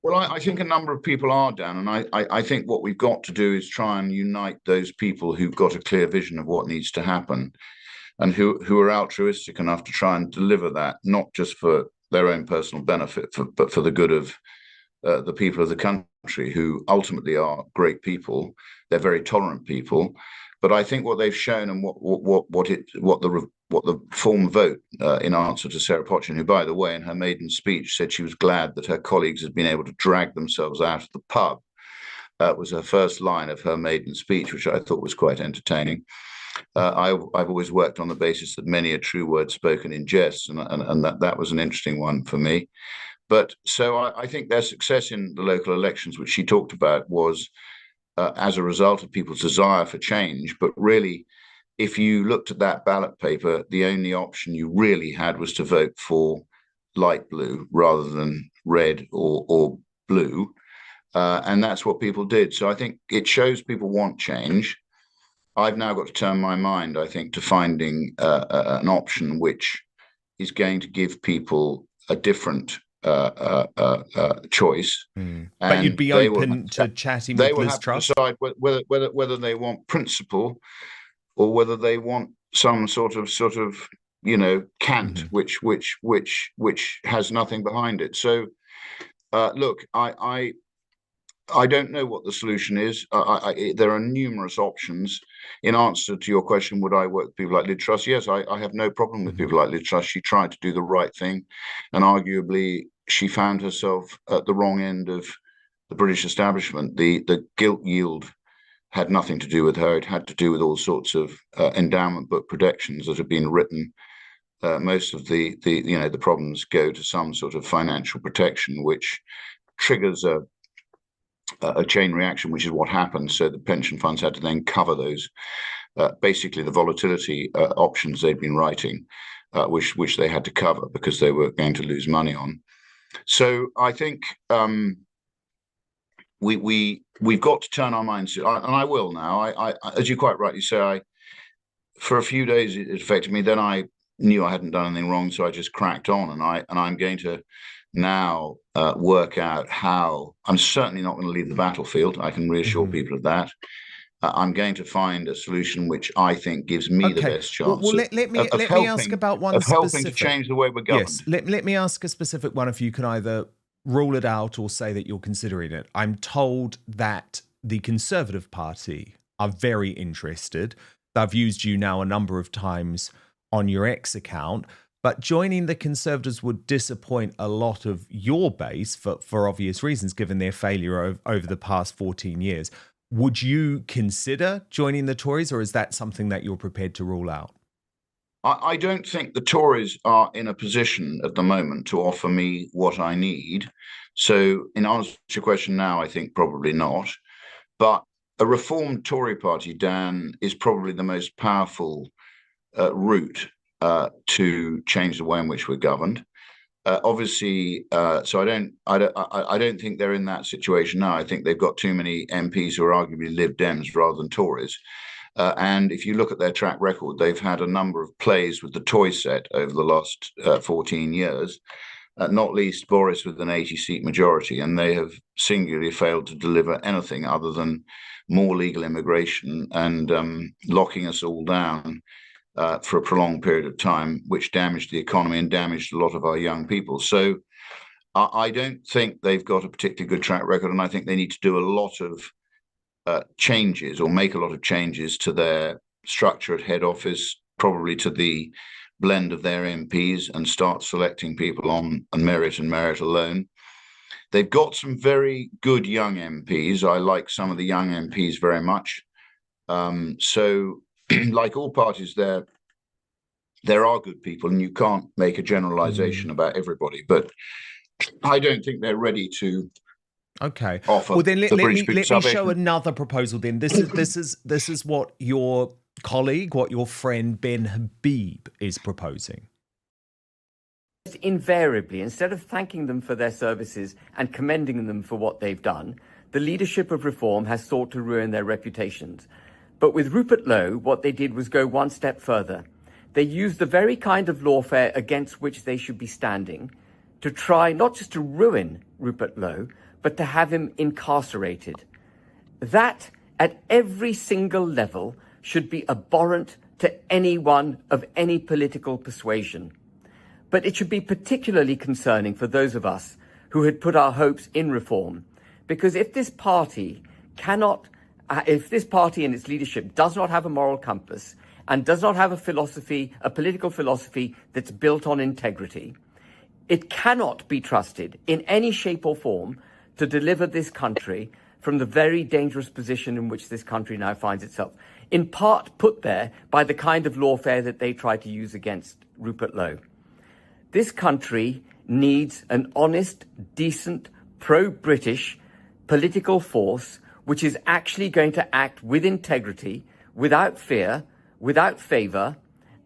S10: Well, I think a number of people are, Dan, and I think what we've got to do is try and unite those people who've got a clear vision of what needs to happen, and who are altruistic enough to try and deliver that, not just for their own personal benefit, but for the good of the people of the country, who ultimately are great people. They're very tolerant people. But I think what they've shown, and what the form vote in answer to Sarah Potchin, who, by the way, in her maiden speech said she was glad that her colleagues had been able to drag themselves out of the pub, was her first line of her maiden speech, which I thought was quite entertaining. I've always worked on the basis that many a true word spoken in jest, and that was an interesting one for me. But so I think their success in the local elections, which she talked about, was as a result of people's desire for change. But really, if you looked at that ballot paper, the only option you really had was to vote for light blue rather than red or blue. And that's what people did. So I think it shows people want change. I've now got to turn my mind, I think, to finding an option which is going to give people a different choice.
S1: But you'd be open to chatting with Liz Truss?
S10: They will have to decide whether they want principle or whether they want some sort of cant, which has nothing behind it. So look, I don't know what the solution is. There are numerous options. In answer to your question, would I work with people like Liz Truss? Yes, I have no problem with people like Liz Truss. She tried to do the right thing, and arguably she found herself at the wrong end of the British establishment. The gilt yield had nothing to do with her. It had to do with all sorts of endowment book protections that have been written. Most of the problems go to some sort of financial protection, which triggers a chain reaction, which is what happened. So the pension funds had to then cover those, basically the volatility options they'd been writing, which they had to cover because they were going to lose money on. So I think we've got to turn our minds to, and I will now. I as you quite rightly say, for a few days it affected me. Then I knew I hadn't done anything wrong, so I just cracked on, and I'm going to now work out how. I'm certainly not going to leave the battlefield. I can reassure people of that. I'm going to find a solution which I think gives me the best chance.
S1: Well, let me ask about one
S10: helping
S1: specific.
S10: to change the way we're governed.
S1: Yes, let me ask a specific one. If you can either rule it out or say that you're considering it. I'm told that the Conservative Party are very interested. They've used you now a number of times on your X account, but joining the Conservatives would disappoint a lot of your base for obvious reasons, given their failure over the past 14 years. Would you consider joining the Tories, or is that something that you're prepared to rule out?
S10: I don't think the Tories are in a position at the moment to offer me what I need. So in answer to your question now, I think probably not. But a reformed Tory party, Dan, is probably the most powerful route to change the way in which we're governed. Obviously, so I don't think they're in that situation now. I think they've got too many MPs who are arguably Lib Dems rather than Tories. And if you look at their track record, they've had a number of plays with the toy set over the last 14 years, not least Boris with an 80-seat majority, and they have singularly failed to deliver anything other than more legal immigration and locking us all down for a prolonged period of time, which damaged the economy and damaged a lot of our young people. So I don't think they've got a particularly good track record, and I think they need to do a lot of changes or make a lot of changes to their structure at head office, probably to the blend of their MPs, and start selecting people on merit and merit alone. They've got some very good young MPs. I like some of the young MPs very much. So like all parties, there are good people, and you can't make a generalization about everybody, but I don't think they're ready to offer.
S1: Well, then let me show another proposal. Then this is what your colleague, what your friend Ben Habib is proposing.
S13: Invariably, instead of thanking them for their services and commending them for what they've done, the leadership of Reform has sought to ruin their reputations. But with Rupert Lowe, what they did was go one step further. They used the very kind of lawfare against which they should be standing to try not just to ruin Rupert Lowe, but to have him incarcerated. That, at every single level, should be abhorrent to anyone of any political persuasion. But it should be particularly concerning for those of us who had put our hopes in Reform, because if this party and its leadership does not have a moral compass and does not have a political philosophy that's built on integrity, it cannot be trusted in any shape or form to deliver this country from the very dangerous position in which this country now finds itself, in part put there by the kind of lawfare that they tried to use against Rupert Lowe. This country needs an honest, decent, pro-British political force which is actually going to act with integrity, without fear, without favour,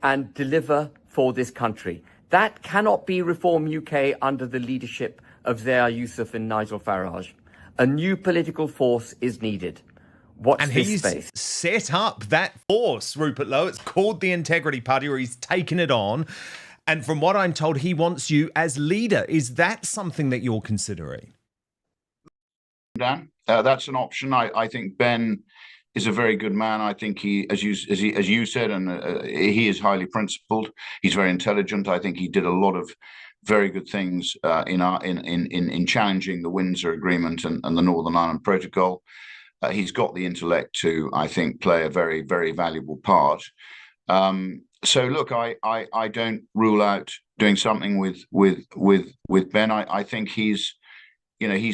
S13: and deliver for this country. That cannot be Reform UK under the leadership of Zia Yusuf and Nigel Farage. A new political force is needed. Watch
S1: and
S13: this
S1: he's
S13: space.
S1: Set up that force, Rupert Lowe. It's called the Integrity Party, or he's taken it on. And from what I'm told, he wants you as leader. Is that something that you're considering?
S10: Dan, that's an option. I think Ben is a very good man. I think he, as you said, and he is highly principled. He's very intelligent. I think he did a lot of very good things in challenging the Windsor Agreement and the Northern Ireland Protocol. He's got the intellect to, I think, play a very, very valuable part. So look, I don't rule out doing something with Ben. I think he's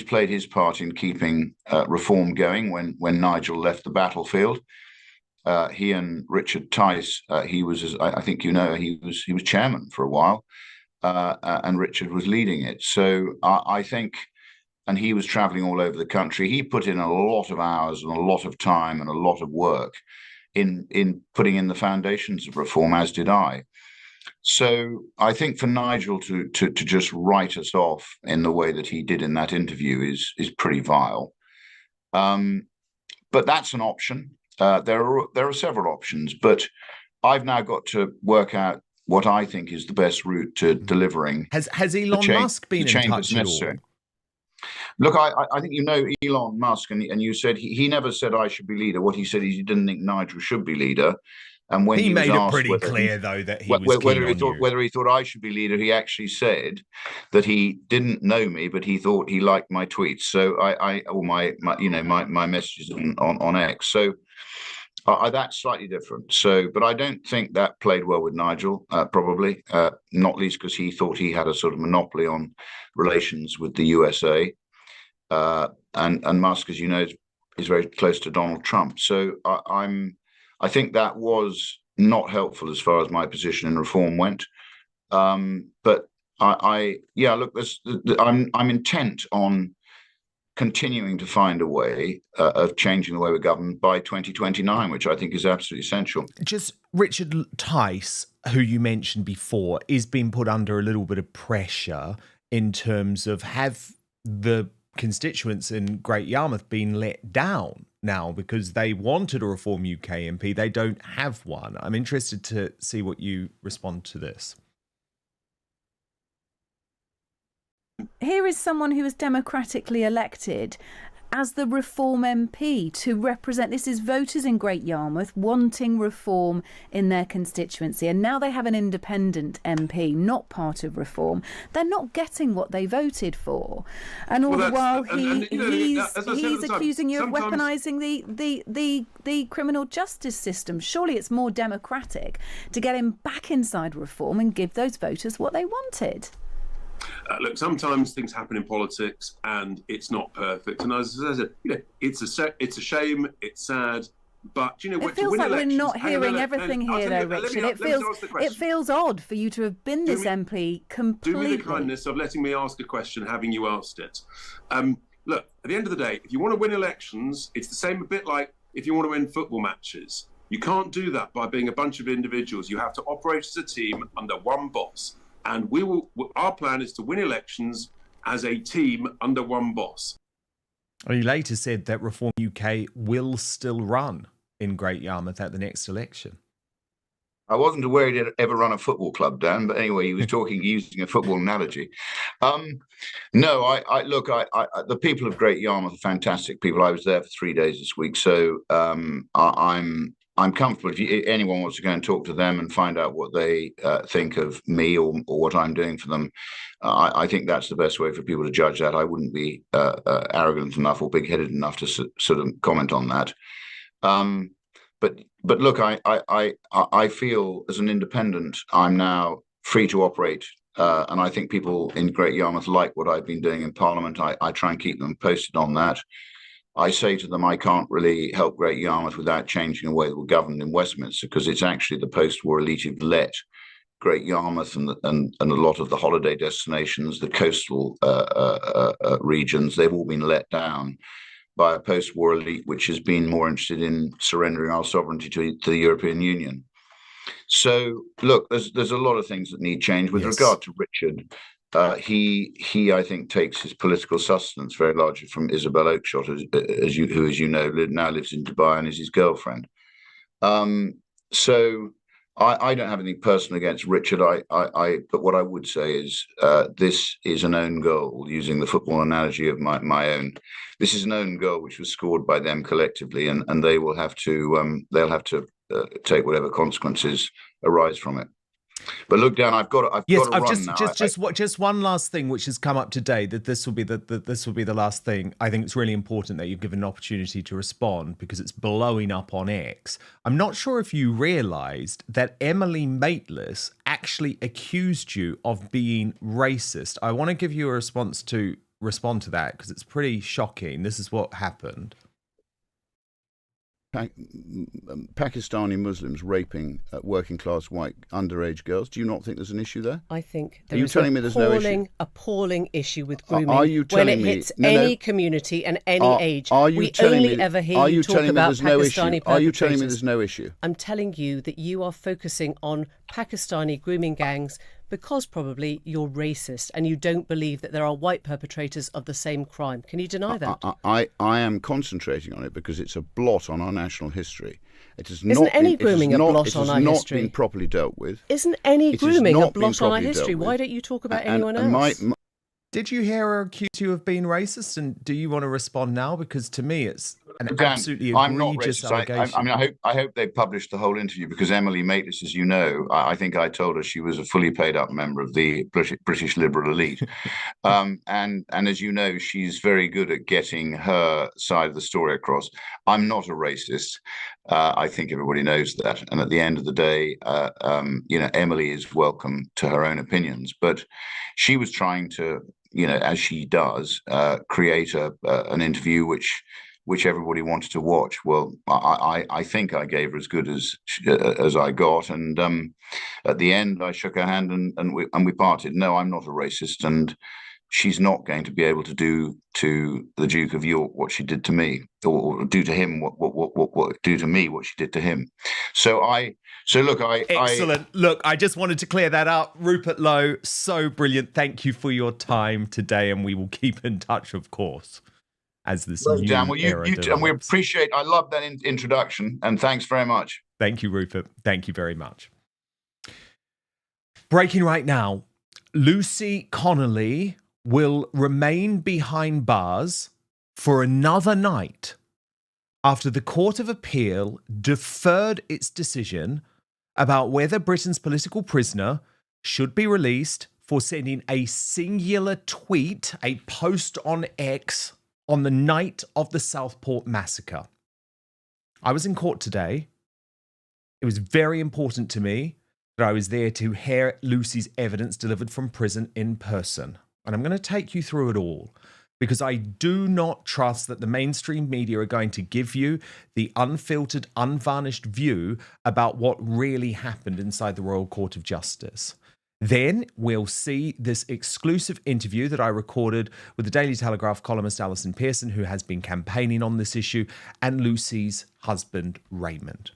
S10: played his part in keeping Reform going when Nigel left the battlefield. He and Richard Tice, he was, I think he was chairman for a while, and Richard was leading it. So I think, and he was traveling all over the country. He put in a lot of hours and a lot of time and a lot of work in putting in the foundations of Reform, as did I. So I think for Nigel to just write us off in the way that he did in that interview is pretty vile. But that's an option. There are several options, but I've now got to work out what I think is the best route to delivering.
S1: Has Elon Musk been in touch at all?
S10: Look, I think you know Elon Musk, and you said he never said I should be leader. What he said is he didn't think Nigel should be leader. And when he
S1: made
S10: was
S1: it
S10: asked
S1: pretty clear, though, that he was
S10: whether he thought I should be leader, he actually said that he didn't know me, but he thought he liked my tweets. So my messages on X. So that's slightly different. So, but I don't think that played well with Nigel. Probably not least because he thought he had a sort of monopoly on relations with the USA, and Musk, as you know, is very close to Donald Trump. So I think that was not helpful as far as my position in reform went. But look, I'm intent on continuing to find a way of changing the way we're governed by 2029, which I think is absolutely essential.
S1: Just Richard Tice, who you mentioned before, is being put under a little bit of pressure in terms of have the constituents in Great Yarmouth been let down now because they wanted a Reform UK MP. They don't have one. I'm interested to see what you respond to this.
S14: Here is someone who was democratically elected as the Reform MP to represent. This is voters in Great Yarmouth wanting reform in their constituency, and now they have an independent MP, not part of Reform. They're not getting what they voted for, and all the while he's accusing you of weaponising the criminal justice system. Surely it's more democratic to get him back inside Reform and give those voters what they wanted.
S9: Look, sometimes things happen in politics and it's not perfect. And as I said, it's a shame, it's sad, but
S14: it feels like we're not hearing everything here, though, Richard. It feels odd for you to have been this MP completely.
S9: Do me the kindness of letting me ask a question, having you asked it. Look, at the end of the day, if you want to win elections, it's the same a bit like if you want to win football matches. You can't do that by being a bunch of individuals. You have to operate as a team under one boss. And our plan is to win elections as a team under one boss.
S1: He later said that Reform UK will still run in Great Yarmouth at the next election.
S10: I wasn't aware he'd ever run a football club, Dan, but anyway, he was talking using a football analogy. No, the people of Great Yarmouth are fantastic people. I was there for 3 days this week, so I'm comfortable. If anyone wants to go and talk to them and find out what they think of me or what I'm doing for them, I think that's the best way for people to judge that. I wouldn't be arrogant enough or big-headed enough to sort of comment on that. But look, I feel as an independent, I'm now free to operate, and I think people in Great Yarmouth like what I've been doing in Parliament. I try and keep them posted on that. I say to them, I can't really help Great Yarmouth without changing the way that we're governed in Westminster, because it's actually the post-war elite who've let Great Yarmouth and a lot of the holiday destinations, the coastal regions, they've all been let down by a post-war elite which has been more interested in surrendering our sovereignty to the European Union. So, look, there's a lot of things that need change. With regard to Richard, he I think takes his political sustenance very largely from Isabel Oakeshott, who, as you know, now lives in Dubai and is his girlfriend. So I don't have anything personal against Richard. But what I would say is this is an own goal, using the football analogy of my own. This is an own goal which was scored by them collectively, and they will have to take whatever consequences arise from it. But look, Dan, I've got to run now.
S1: Just one last thing, which has come up today. That this will be the last thing. I think it's really important that you've given an opportunity to respond because it's blowing up on X. I'm not sure if you realised that Emily Maitlis actually accused you of being racist. I want to give you a response to respond to that because it's pretty shocking. This is what happened.
S15: Pakistani Muslims raping working-class white underage girls. Do you not think there's an issue there?
S16: I think there is an appalling issue with grooming when it hits any community and any age. We only ever hear you talk about Pakistani perpetrators.
S15: Are you telling me there's no issue?
S16: I'm telling you that you are focusing on Pakistani grooming gangs because probably you're racist and you don't believe that there are white perpetrators of the same crime. Can you deny that?
S15: I am concentrating on it because it's a blot on our national history.
S16: Isn't any grooming a blot on our history? It has not
S15: been properly dealt with.
S16: Isn't any grooming a blot on our history? Why don't you talk about anyone else?
S1: Did you hear her accuse you of being racist? And do you want to respond now? Because to me, it's an absolutely
S10: I'm not
S1: egregious
S10: racist.
S1: allegation.
S10: I mean, I hope they published the whole interview, because Emily Maitlis, as you know, I think I told her she was a fully paid up member of the British liberal elite. And as you know, she's very good at getting her side of the story across. I'm not a racist. I think everybody knows that. And at the end of the day, Emily is welcome to her own opinions. But she was trying to, as she does, create an interview which everybody wanted to watch. Well, I think I gave her as good as I got, and at the end I shook her hand and we parted. No, I'm not a racist, and she's not going to be able to do to the Duke of York what she did to me, or do to him what do to me what she did to him.
S1: Excellent. Look, I just wanted to clear that up. Rupert Lowe, so brilliant. Thank you for your time today, and we will keep in touch, of course, as this new
S10: Dan, well,
S1: era
S10: and we
S1: develops.
S10: appreciate. I love that introduction, and thanks very much.
S1: Thank you, Rupert. Thank you very much. Breaking right now, Lucy Connolly will remain behind bars for another night after the Court of Appeal deferred its decision about whether Britain's political prisoner should be released for sending a singular tweet, a post on X, on the night of the Southport massacre. I was in court today. It was very important to me that I was there to hear Lucy's evidence delivered from prison in person. And I'm going to take you through it all, because I do not trust that the mainstream media are going to give you the unfiltered, unvarnished view about what really happened inside the Royal Court of Justice. Then we'll see this exclusive interview that I recorded with the Daily Telegraph columnist Alison Pearson, who has been campaigning on this issue, and Lucy's husband, Raymond.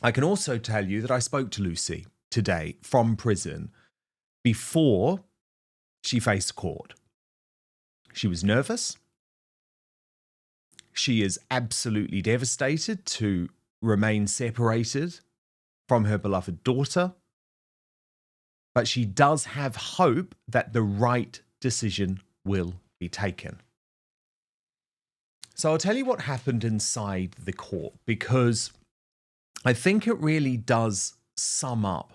S1: I can also tell you that I spoke to Lucy today from prison before she faced court. She was nervous. She is absolutely devastated to remain separated from her beloved daughter. But she does have hope that the right decision will be taken. So I'll tell you what happened inside the court, because I think it really does sum up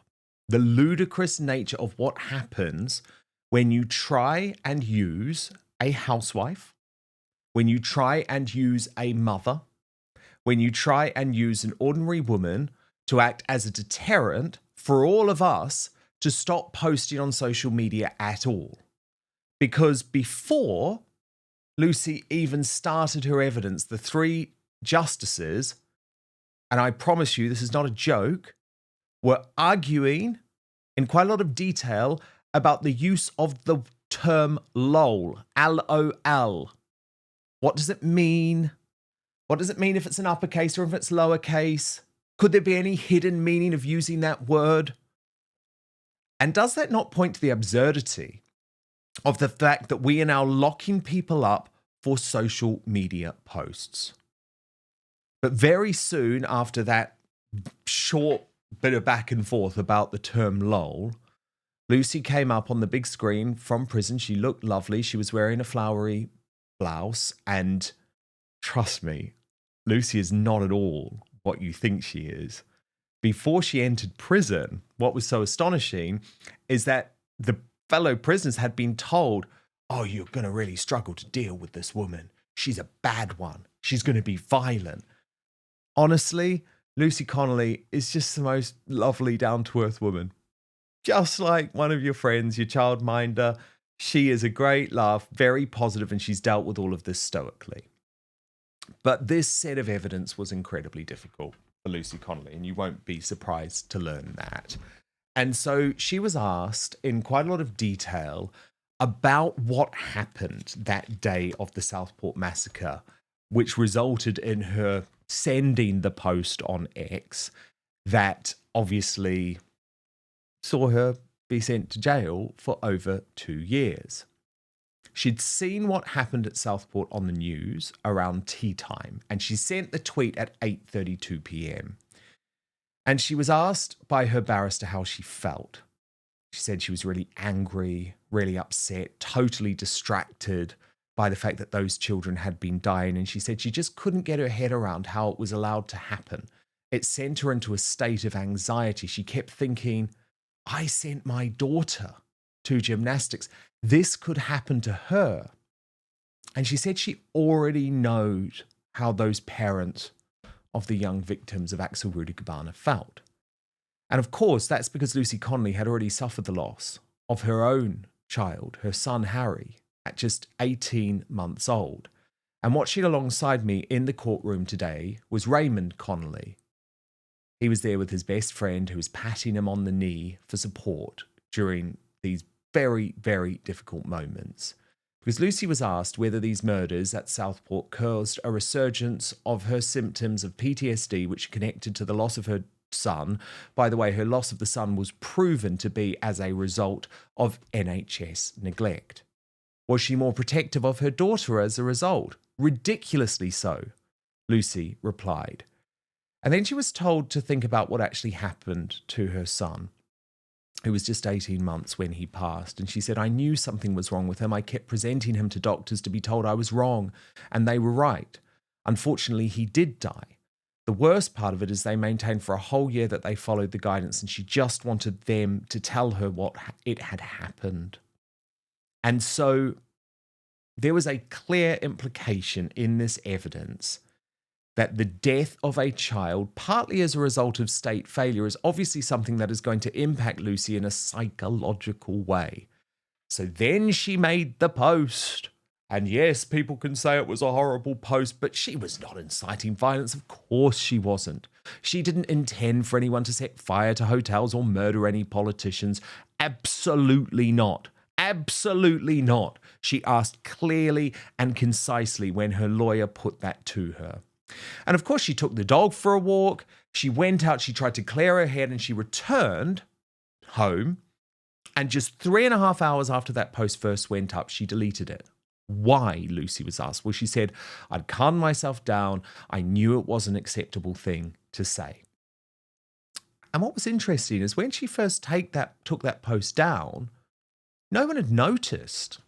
S1: the ludicrous nature of what happens when you try and use a housewife, when you try and use a mother, when you try and use an ordinary woman to act as a deterrent for all of us to stop posting on social media at all. Because before Lucy even started her evidence, the three justices, and I promise you this is not a joke, were arguing in quite a lot of detail about the use of the term LOL, L-O-L. What does it mean? What does it mean if it's an uppercase or if it's lowercase? Could there be any hidden meaning of using that word? And does that not point to the absurdity of the fact that we are now locking people up for social media posts? But very soon after that short bit of back and forth about the term LOL, Lucy came up on the big screen from prison. She looked lovely. She was wearing a flowery blouse. And trust me, Lucy is not at all what you think she is. Before she entered prison, what was so astonishing is that the fellow prisoners had been told, oh, you're going to really struggle to deal with this woman. She's a bad one. She's going to be violent. Honestly, Lucy Connolly is just the most lovely, down-to-earth woman. Just like one of your friends, your childminder. She is a great laugh, very positive, and she's dealt with all of this stoically. But this set of evidence was incredibly difficult for Lucy Connolly, and you won't be surprised to learn that. And so she was asked in quite a lot of detail about what happened that day of the Southport massacre, which resulted in her sending the post on X that obviously saw her be sent to jail for over 2 years. She'd seen what happened at Southport on the news around tea time, and she sent the tweet at 8:32 p.m. And she was asked by her barrister how she felt. She said she was really angry, really upset, totally distracted by the fact that those children had been dying. And she said she just couldn't get her head around how it was allowed to happen. It sent her into a state of anxiety. She kept thinking, I sent my daughter to gymnastics. This could happen to her. And she said she already knows how those parents of the young victims of Axel Rudy-Cabana felt. And of course, that's because Lucy Connolly had already suffered the loss of her own child, her son Harry, at just 18 months old. And watching alongside me in the courtroom today was Raymond Connolly. He was there with his best friend who was patting him on the knee for support during these very, very difficult moments. Because Lucy was asked whether these murders at Southport caused a resurgence of her symptoms of PTSD, which connected to the loss of her son. By the way, her loss of the son was proven to be as a result of NHS neglect. Was she more protective of her daughter as a result? Ridiculously so, Lucy replied. And then she was told to think about what actually happened to her son, who was just 18 months when he passed. And she said, I knew something was wrong with him. I kept presenting him to doctors to be told I was wrong, and they were right. Unfortunately, he did die. The worst part of it is they maintained for a whole year that they followed the guidance, and she just wanted them to tell her what it had happened. And so there was a clear implication in this evidence that the death of a child, partly as a result of state failure, is obviously something that is going to impact Lucy in a psychological way. So then she made the post. And yes, people can say it was a horrible post, but she was not inciting violence. Of course she wasn't. She didn't intend for anyone to set fire to hotels or murder any politicians. Absolutely not. Absolutely not. She asked clearly and concisely when her lawyer put that to her. And of course, she took the dog for a walk. She went out, she tried to clear her head, and she returned home. And just 3.5 hours after that post first went up, she deleted it. Why, Lucy was asked. Well, she said, I'd calmed myself down. I knew it was an acceptable thing to say. And what was interesting is when she first took that post down, no one had noticed.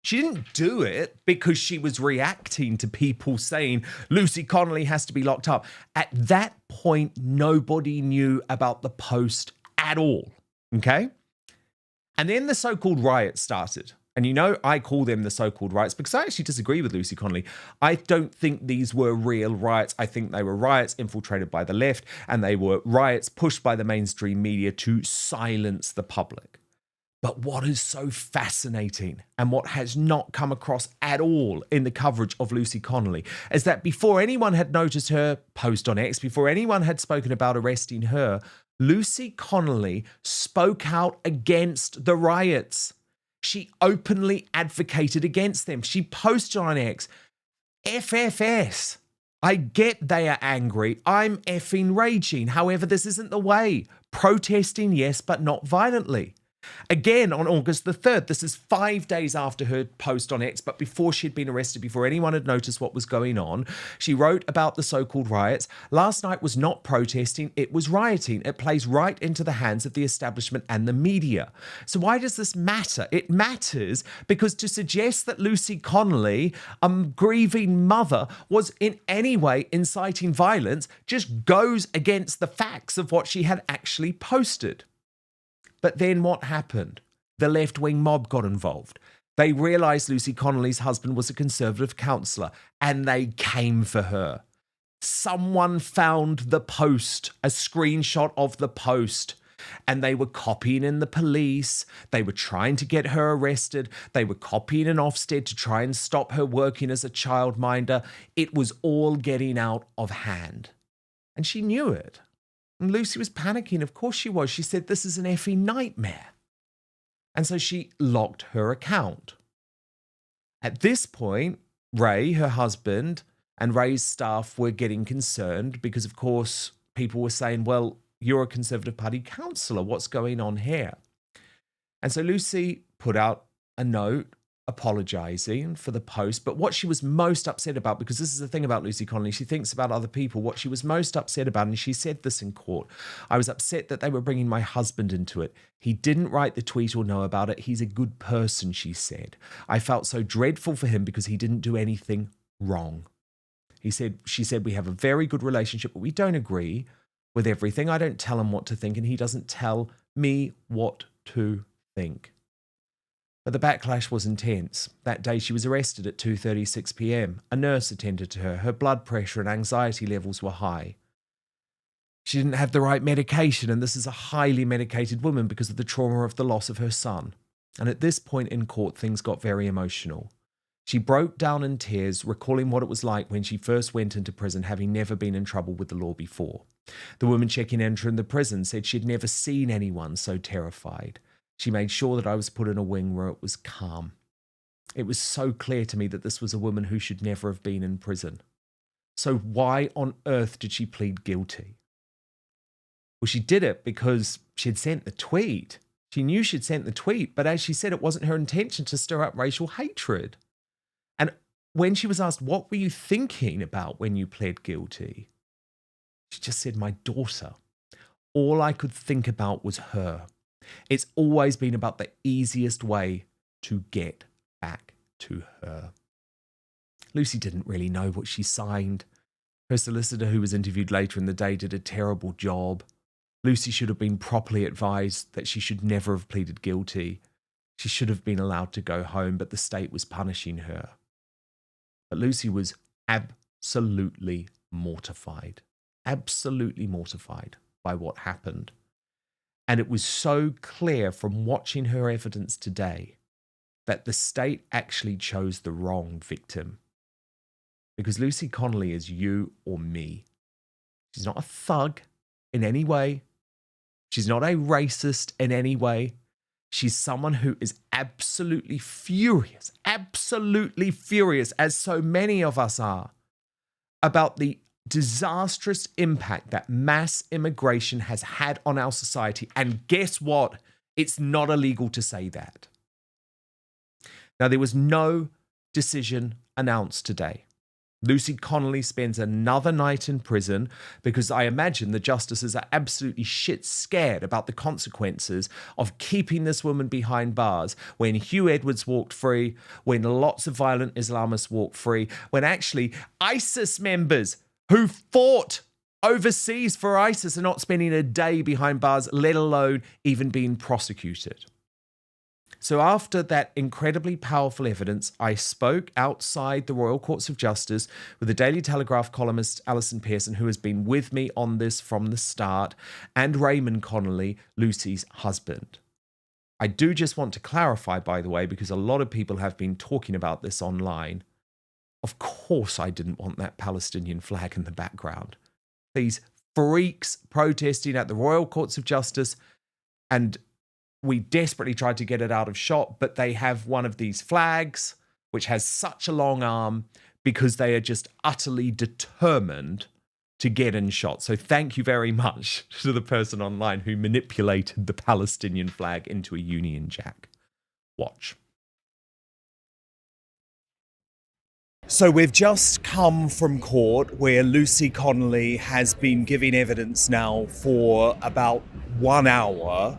S1: She didn't do it because she was reacting to people saying Lucy Connolly has to be locked up. At that point, nobody knew about the post at all, okay? And then the so-called riots started. And you know, I call them the so-called riots because I actually disagree with Lucy Connolly. I don't think these were real riots. I think they were riots infiltrated by the left, and they were riots pushed by the mainstream media to silence the public. But what is so fascinating and what has not come across at all in the coverage of Lucy Connolly is that before anyone had noticed her post on X, before anyone had spoken about arresting her, Lucy Connolly spoke out against the riots. She openly advocated against them. She posted on X, FFS. I get they are angry. I'm effing raging. However, this isn't the way. Protesting, yes, but not violently. Again, on August the 3rd, this is 5 days after her post on X, but before she'd been arrested, before anyone had noticed what was going on, she wrote about the so-called riots. Last night was not protesting, it was rioting. It plays right into the hands of the establishment and the media. So why does this matter? It matters because to suggest that Lucy Connolly, a grieving mother, was in any way inciting violence just goes against the facts of what she had actually posted. But then what happened? The left-wing mob got involved. They realised Lucy Connolly's husband was a Conservative councillor, and they came for her. Someone found the post, a screenshot of the post, and they were copying in the police. They were trying to get her arrested. They were copying in Ofsted to try and stop her working as a childminder. It was all getting out of hand. And she knew it. And Lucy was panicking. Of course she was. She said, this is an effing nightmare. And so she locked her account. At this point, Ray, her husband, and Ray's staff were getting concerned because, of course, people were saying, well, you're a Conservative Party councillor. What's going on here? And so Lucy put out a note apologising for the post, but what she was most upset about, because this is the thing about Lucy Connolly, she thinks about other people, what she was most upset about, and she said this in court, I was upset that they were bringing my husband into it. He didn't write the tweet or know about it. He's a good person, she said. I felt so dreadful for him because he didn't do anything wrong. She said, we have a very good relationship, but we don't agree with everything. I don't tell him what to think, and he doesn't tell me what to think. But the backlash was intense. That day she was arrested at 2:36 p.m. A nurse attended to her. Her blood pressure and anxiety levels were high. She didn't have the right medication, and this is a highly medicated woman because of the trauma of the loss of her son. And at this point in court, things got very emotional. She broke down in tears, recalling what it was like when she first went into prison, having never been in trouble with the law before. The woman checking in the prison said she'd never seen anyone so terrified. She made sure that I was put in a wing where it was calm. It was so clear to me that this was a woman who should never have been in prison. So why on earth did she plead guilty? Well, she did it because she'd sent the tweet. She knew she'd sent the tweet, but as she said, it wasn't her intention to stir up racial hatred. And when she was asked, what were you thinking about when you pled guilty? She just said, my daughter. All I could think about was her. It's always been about the easiest way to get back to her. Lucy didn't really know what she signed. Her solicitor, who was interviewed later in the day, did a terrible job. Lucy should have been properly advised that she should never have pleaded guilty. She should have been allowed to go home, but the state was punishing her. But Lucy was absolutely mortified by what happened. And it was so clear from watching her evidence today that the state actually chose the wrong victim. Because Lucy Connolly is you or me. She's not a thug in any way. She's not a racist in any way. She's someone who is absolutely furious, as so many of us are, about the disastrous impact that mass immigration has had on our society. And guess what? It's not illegal to say that. Now, there was no decision announced today. Lucy Connolly spends another night in prison because I imagine the justices are absolutely shit scared about the consequences of keeping this woman behind bars when Hugh Edwards walked free, when lots of violent Islamists walked free, when actually ISIS members who fought overseas for ISIS are not spending a day behind bars, let alone even being prosecuted. So after that incredibly powerful evidence, I spoke outside the Royal Courts of Justice with the Daily Telegraph columnist Alison Pearson, who has been with me on this from the start, and Raymond Connolly, Lucy's husband. I do just want to clarify, by the way, because a lot of people have been talking about this online. Of course I didn't want that Palestinian flag in the background. These freaks protesting at the Royal Courts of Justice, and we desperately tried to get it out of shot, but they have one of these flags which has such a long arm because they are just utterly determined to get in shot. So thank you very much to the person online who manipulated the Palestinian flag into a Union Jack. Watch. So we've just come from court where Lucy Connolly has been giving evidence now for about 1 hour.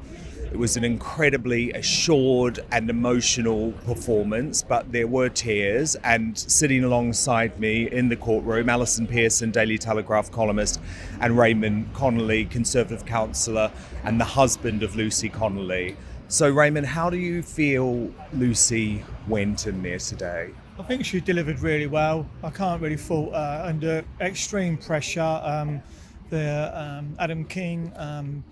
S1: It was an incredibly assured and emotional performance, but there were tears. And sitting alongside me in the courtroom, Alison Pearson, Daily Telegraph columnist, and Raymond Connolly, Conservative councillor and the husband of Lucy Connolly. So Raymond, how do you feel Lucy went in there today?
S17: I think she delivered really well. I can't really fault her. Under extreme pressure, Adam King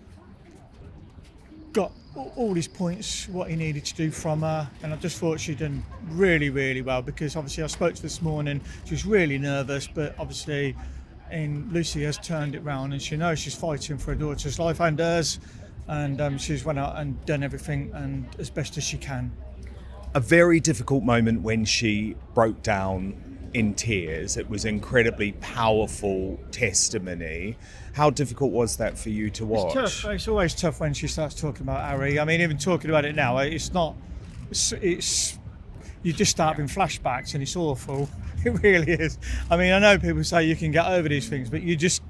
S17: got all his points, what he needed to do from her, and I just thought she'd done really, really well, because obviously I spoke to her this morning, she was really nervous, but obviously Lucy has turned it round and she knows she's fighting for her daughter's life and hers, and she's went out and done everything and as best as she can.
S1: A very difficult moment when she broke down in tears. It was incredibly powerful testimony. How difficult was that for you to watch?
S17: It's tough. It's always tough when she starts talking about Harry. I mean, even talking about it now, it's you just start having flashbacks, and it's awful. It really is. I mean, I know people say you can get over these things, but you just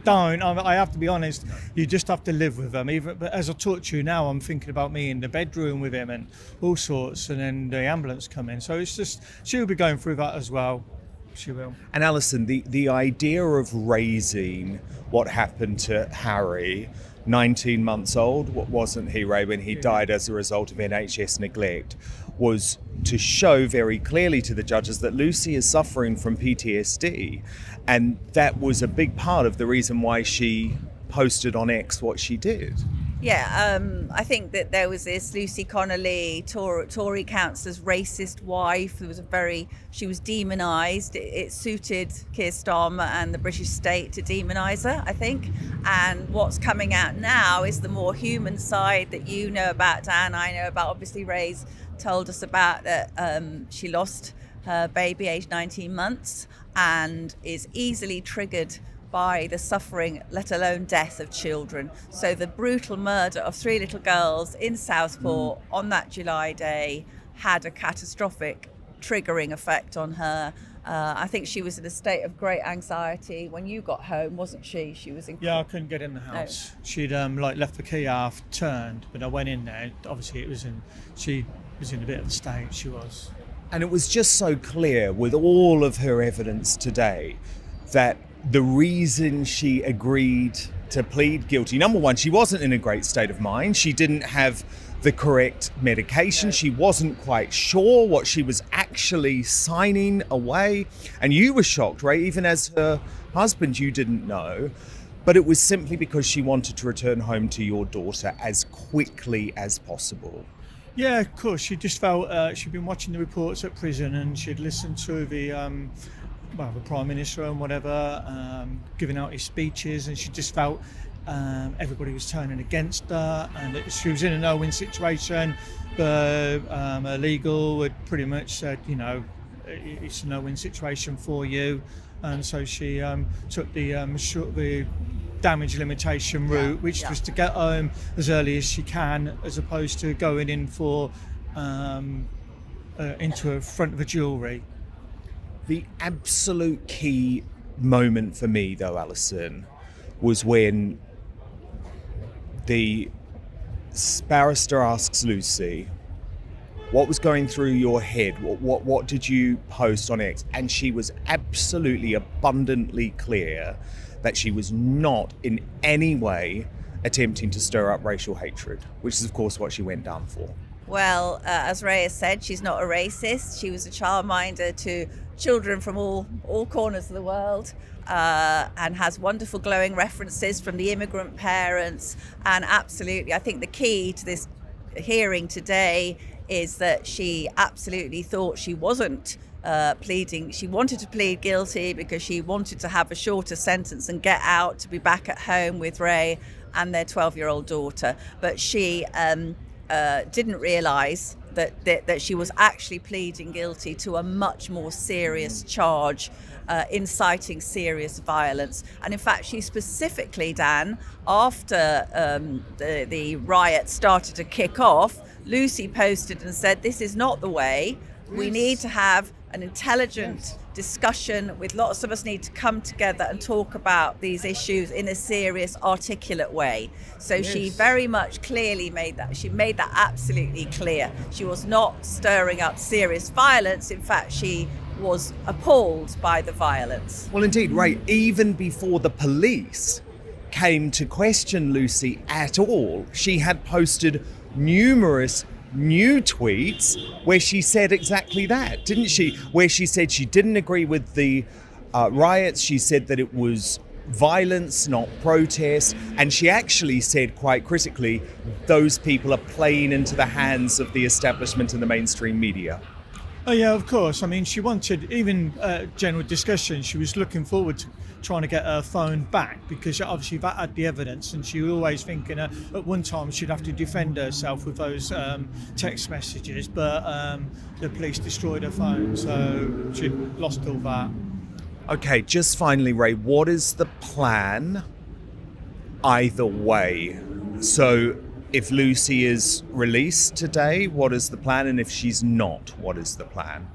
S17: don't. I have to be honest. You just have to live with them. But as I talk to you now, I'm thinking about me in the bedroom with him and all sorts, and then the ambulance come in. So it's just, she'll be going through that as well. She will.
S1: And Alison, the idea of raising what happened to Harry, 19 months old, what wasn't he, Ray, when he died as a result of NHS neglect, was to show very clearly to the judges that Lucy is suffering from PTSD. And that was a big part of the reason why she posted on X what she did.
S18: Yeah, I think that there was this Lucy Connolly, Tory councillor's racist wife. She was demonised. It suited Keir Starmer and the British state to demonise her, I think. And what's coming out now is the more human side that you know about, Dan, I know about. Obviously, Ray's told us about that she lost her baby aged 19 months and is easily triggered by the suffering, let alone death of children. So the brutal murder of 3 little girls in Southport on that July day had a catastrophic triggering effect on her. I think she was in a state of great anxiety when you got home, wasn't she? She was
S17: Yeah, I couldn't get in the house. No. She'd left the key half turned, but I went in there. Obviously, she was in a bit of a state. She was.
S1: And it was just so clear with all of her evidence today that the reason she agreed to plead guilty, number one, she wasn't in a great state of mind. She didn't have the correct medication. No. She wasn't quite sure what she was actually signing away. And you were shocked, right? Even as her husband, you didn't know. But it was simply because she wanted to return home to your daughter as quickly as possible.
S17: Yeah, of course. She just felt she'd been watching the reports at prison, and she'd listened to the Prime Minister and whatever, giving out his speeches, and she just felt everybody was turning against her, and she was in a no-win situation. But her legal had pretty much said, it's a no-win situation for you, and so she took the damage limitation route, which was to get home as early as she can, as opposed to going in for into a front of a jewellery.
S1: The absolute key moment for me, though, Alison, was when the barrister asks Lucy, what was going through your head? What did you post on X? And she was absolutely abundantly clear that she was not in any way attempting to stir up racial hatred, which is, of course, what she went down for.
S18: Well, as Ray has said, she's not a racist. She was a childminder to children from all corners of the world, and has wonderful glowing references from the immigrant parents. And absolutely, I think the key to this hearing today is that she absolutely thought she wasn't pleading. She wanted to plead guilty because she wanted to have a shorter sentence and get out to be back at home with Ray and their 12-year-old daughter. But she didn't realise that she was actually pleading guilty to a much more serious charge, inciting serious violence. And in fact, she specifically, Dan, after the riot started to kick off, Lucy posted and said, this is not the way. We need to have an intelligent discussion with lots of us need to come together and talk about these issues in a serious, articulate way. So she very much clearly made that. She made that absolutely clear. She was not stirring up serious violence. In fact, she was appalled by the violence.
S1: Well, indeed, Ray, even before the police came to question Lucy at all, she had posted numerous new tweets where she said exactly that, didn't she? Where she said she didn't agree with the riots. She said that it was violence, not protest. And she actually said quite critically, those people are playing into the hands of the establishment and the mainstream media.
S17: Oh, yeah, of course. I mean, she wanted, even general discussion, she was looking forward to trying to get her phone back, because obviously that had the evidence, and she was always thinking at one time she'd have to defend herself with those text messages, but the police destroyed her phone, so she lost all that.
S1: Okay, just finally, Ray, what is the plan either way? So if Lucy is released today, what is the plan? And if she's not, what is the plan?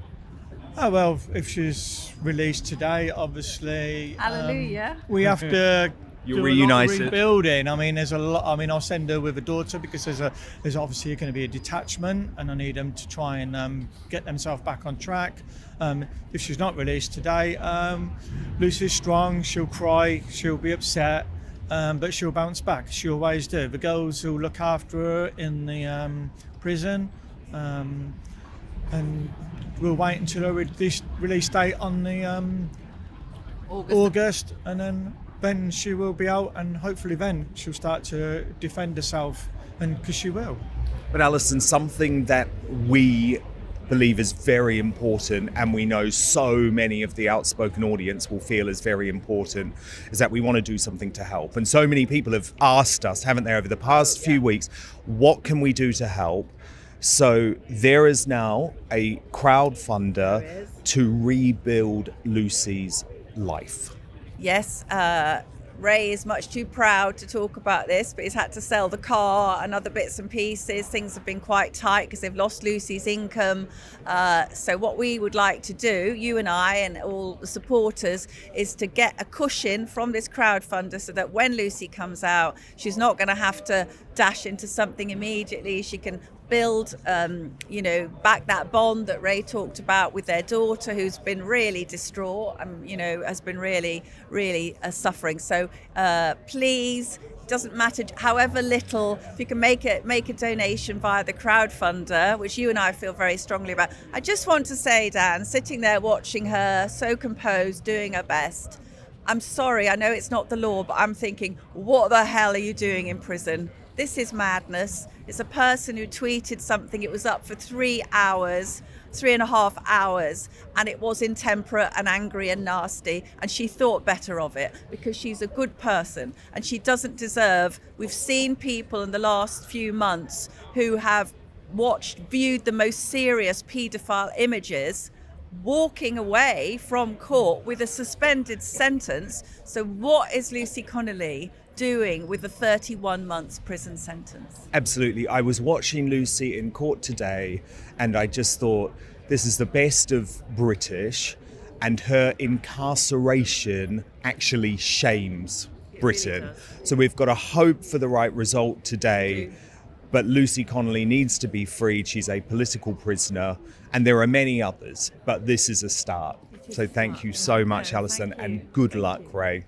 S17: Oh, well, if she's released today, obviously...
S14: Hallelujah.
S17: We have to...
S1: You're
S17: do a lot of
S1: reunited.
S17: rebuilding. I mean, there's a lot. I mean, I'll send her with a daughter because there's obviously going to be a detachment, and I need them to try and get themselves back on track. If she's not released today, Lucy's strong. She'll cry. She'll be upset, but she'll bounce back. She always do. The girls will look after her in the prison, and we'll wait until her release date on the August, and then she will be out, and hopefully then she'll start to defend herself, and because she will.
S1: But Alison, something that we believe is very important, and we know so many of the Outspoken audience will feel is very important, is that we want to do something to help. And so many people have asked us, haven't they, over the past few weeks, what can we do to help? So there is now a crowdfunder to rebuild Lucy's life.
S18: Yes, Ray is much too proud to talk about this, but he's had to sell the car and other bits and pieces. Things have been quite tight because they've lost Lucy's income. So what we would like to do, you and I and all the supporters, is to get a cushion from this crowdfunder so that when Lucy comes out, she's not going to have to dash into something immediately. She can build, back that bond that Ray talked about with their daughter, who's been really distraught and, has been really, really suffering. So please, it doesn't matter however little, if you can make a donation via the crowdfunder, which you and I feel very strongly about. I just want to say, Dan, sitting there watching her so composed, doing her best, I'm sorry, I know it's not the law, but I'm thinking, what the hell are you doing in prison? This is madness. It's a person who tweeted something. It was up for 3.5 hours, and it was intemperate and angry and nasty, and she thought better of it because she's a good person and she doesn't deserve. We've seen people in the last few months who have viewed the most serious paedophile images walking away from court with a suspended sentence. So what is Lucy Connolly doing with a 31 months prison sentence?
S1: Absolutely. I was watching Lucy in court today, and I just thought, this is the best of British, and her incarceration actually shames Britain. Really, so we've got to hope for the right result today. But Lucy Connolly needs to be freed. She's a political prisoner, and there are many others, but this is a start. So thank you so much, Alison, and good luck, Ray.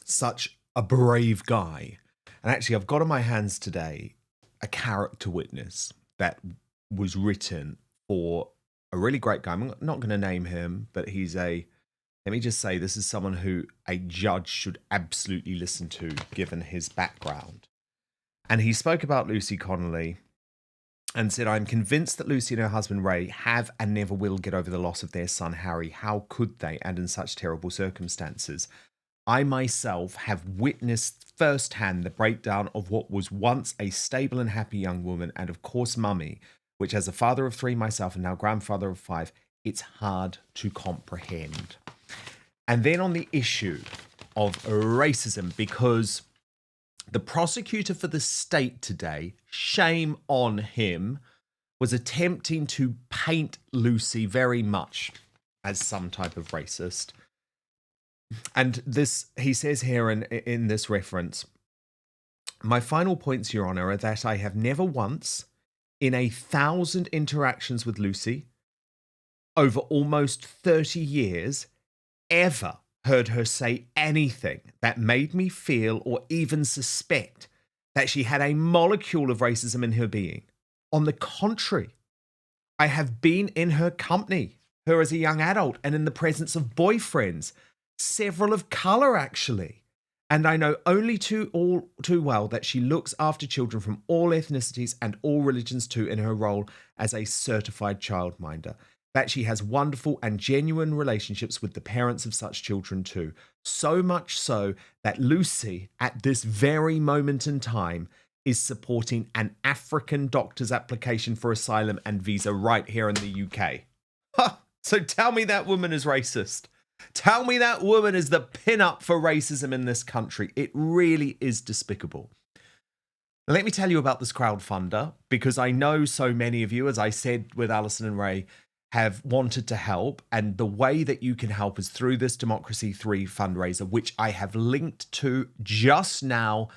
S1: Such a brave guy. And actually, I've got in my hands today a character witness that was written for a really great guy. I'm not going to name him, but let me just say, this is someone who a judge should absolutely listen to, given his background. And he spoke about Lucy Connolly and said, I'm convinced that Lucy and her husband Ray have and never will get over the loss of their son Harry. How could they, and in such terrible circumstances? I myself have witnessed firsthand the breakdown of what was once a stable and happy young woman, and of course Mummy, which as a father of 3 myself and now grandfather of 5, it's hard to comprehend. And then on the issue of racism, because the prosecutor for the state today, shame on him, was attempting to paint Lucy very much as some type of racist. And this, he says here in this reference, my final points, Your Honour, are that I have never once, in 1,000 interactions with Lucy, over almost 30 years, ever heard her say anything that made me feel or even suspect that she had a molecule of racism in her being. On the contrary, I have been in her company, her as a young adult, and in the presence of boyfriends, several of colour actually, and I know only too well that she looks after children from all ethnicities and all religions too in her role as a certified childminder, that she has wonderful and genuine relationships with the parents of such children too, so much so that Lucy at this very moment in time is supporting an African doctor's application for asylum and visa right here in the UK. So tell me that woman is racist. Tell me that woman is the pin-up for racism in this country. It really is despicable. Let me tell you about this crowdfunder, because I know so many of you, as I said with Alison and Ray, have wanted to help. And the way that you can help is through this Democracy 3 fundraiser, which I have linked to just now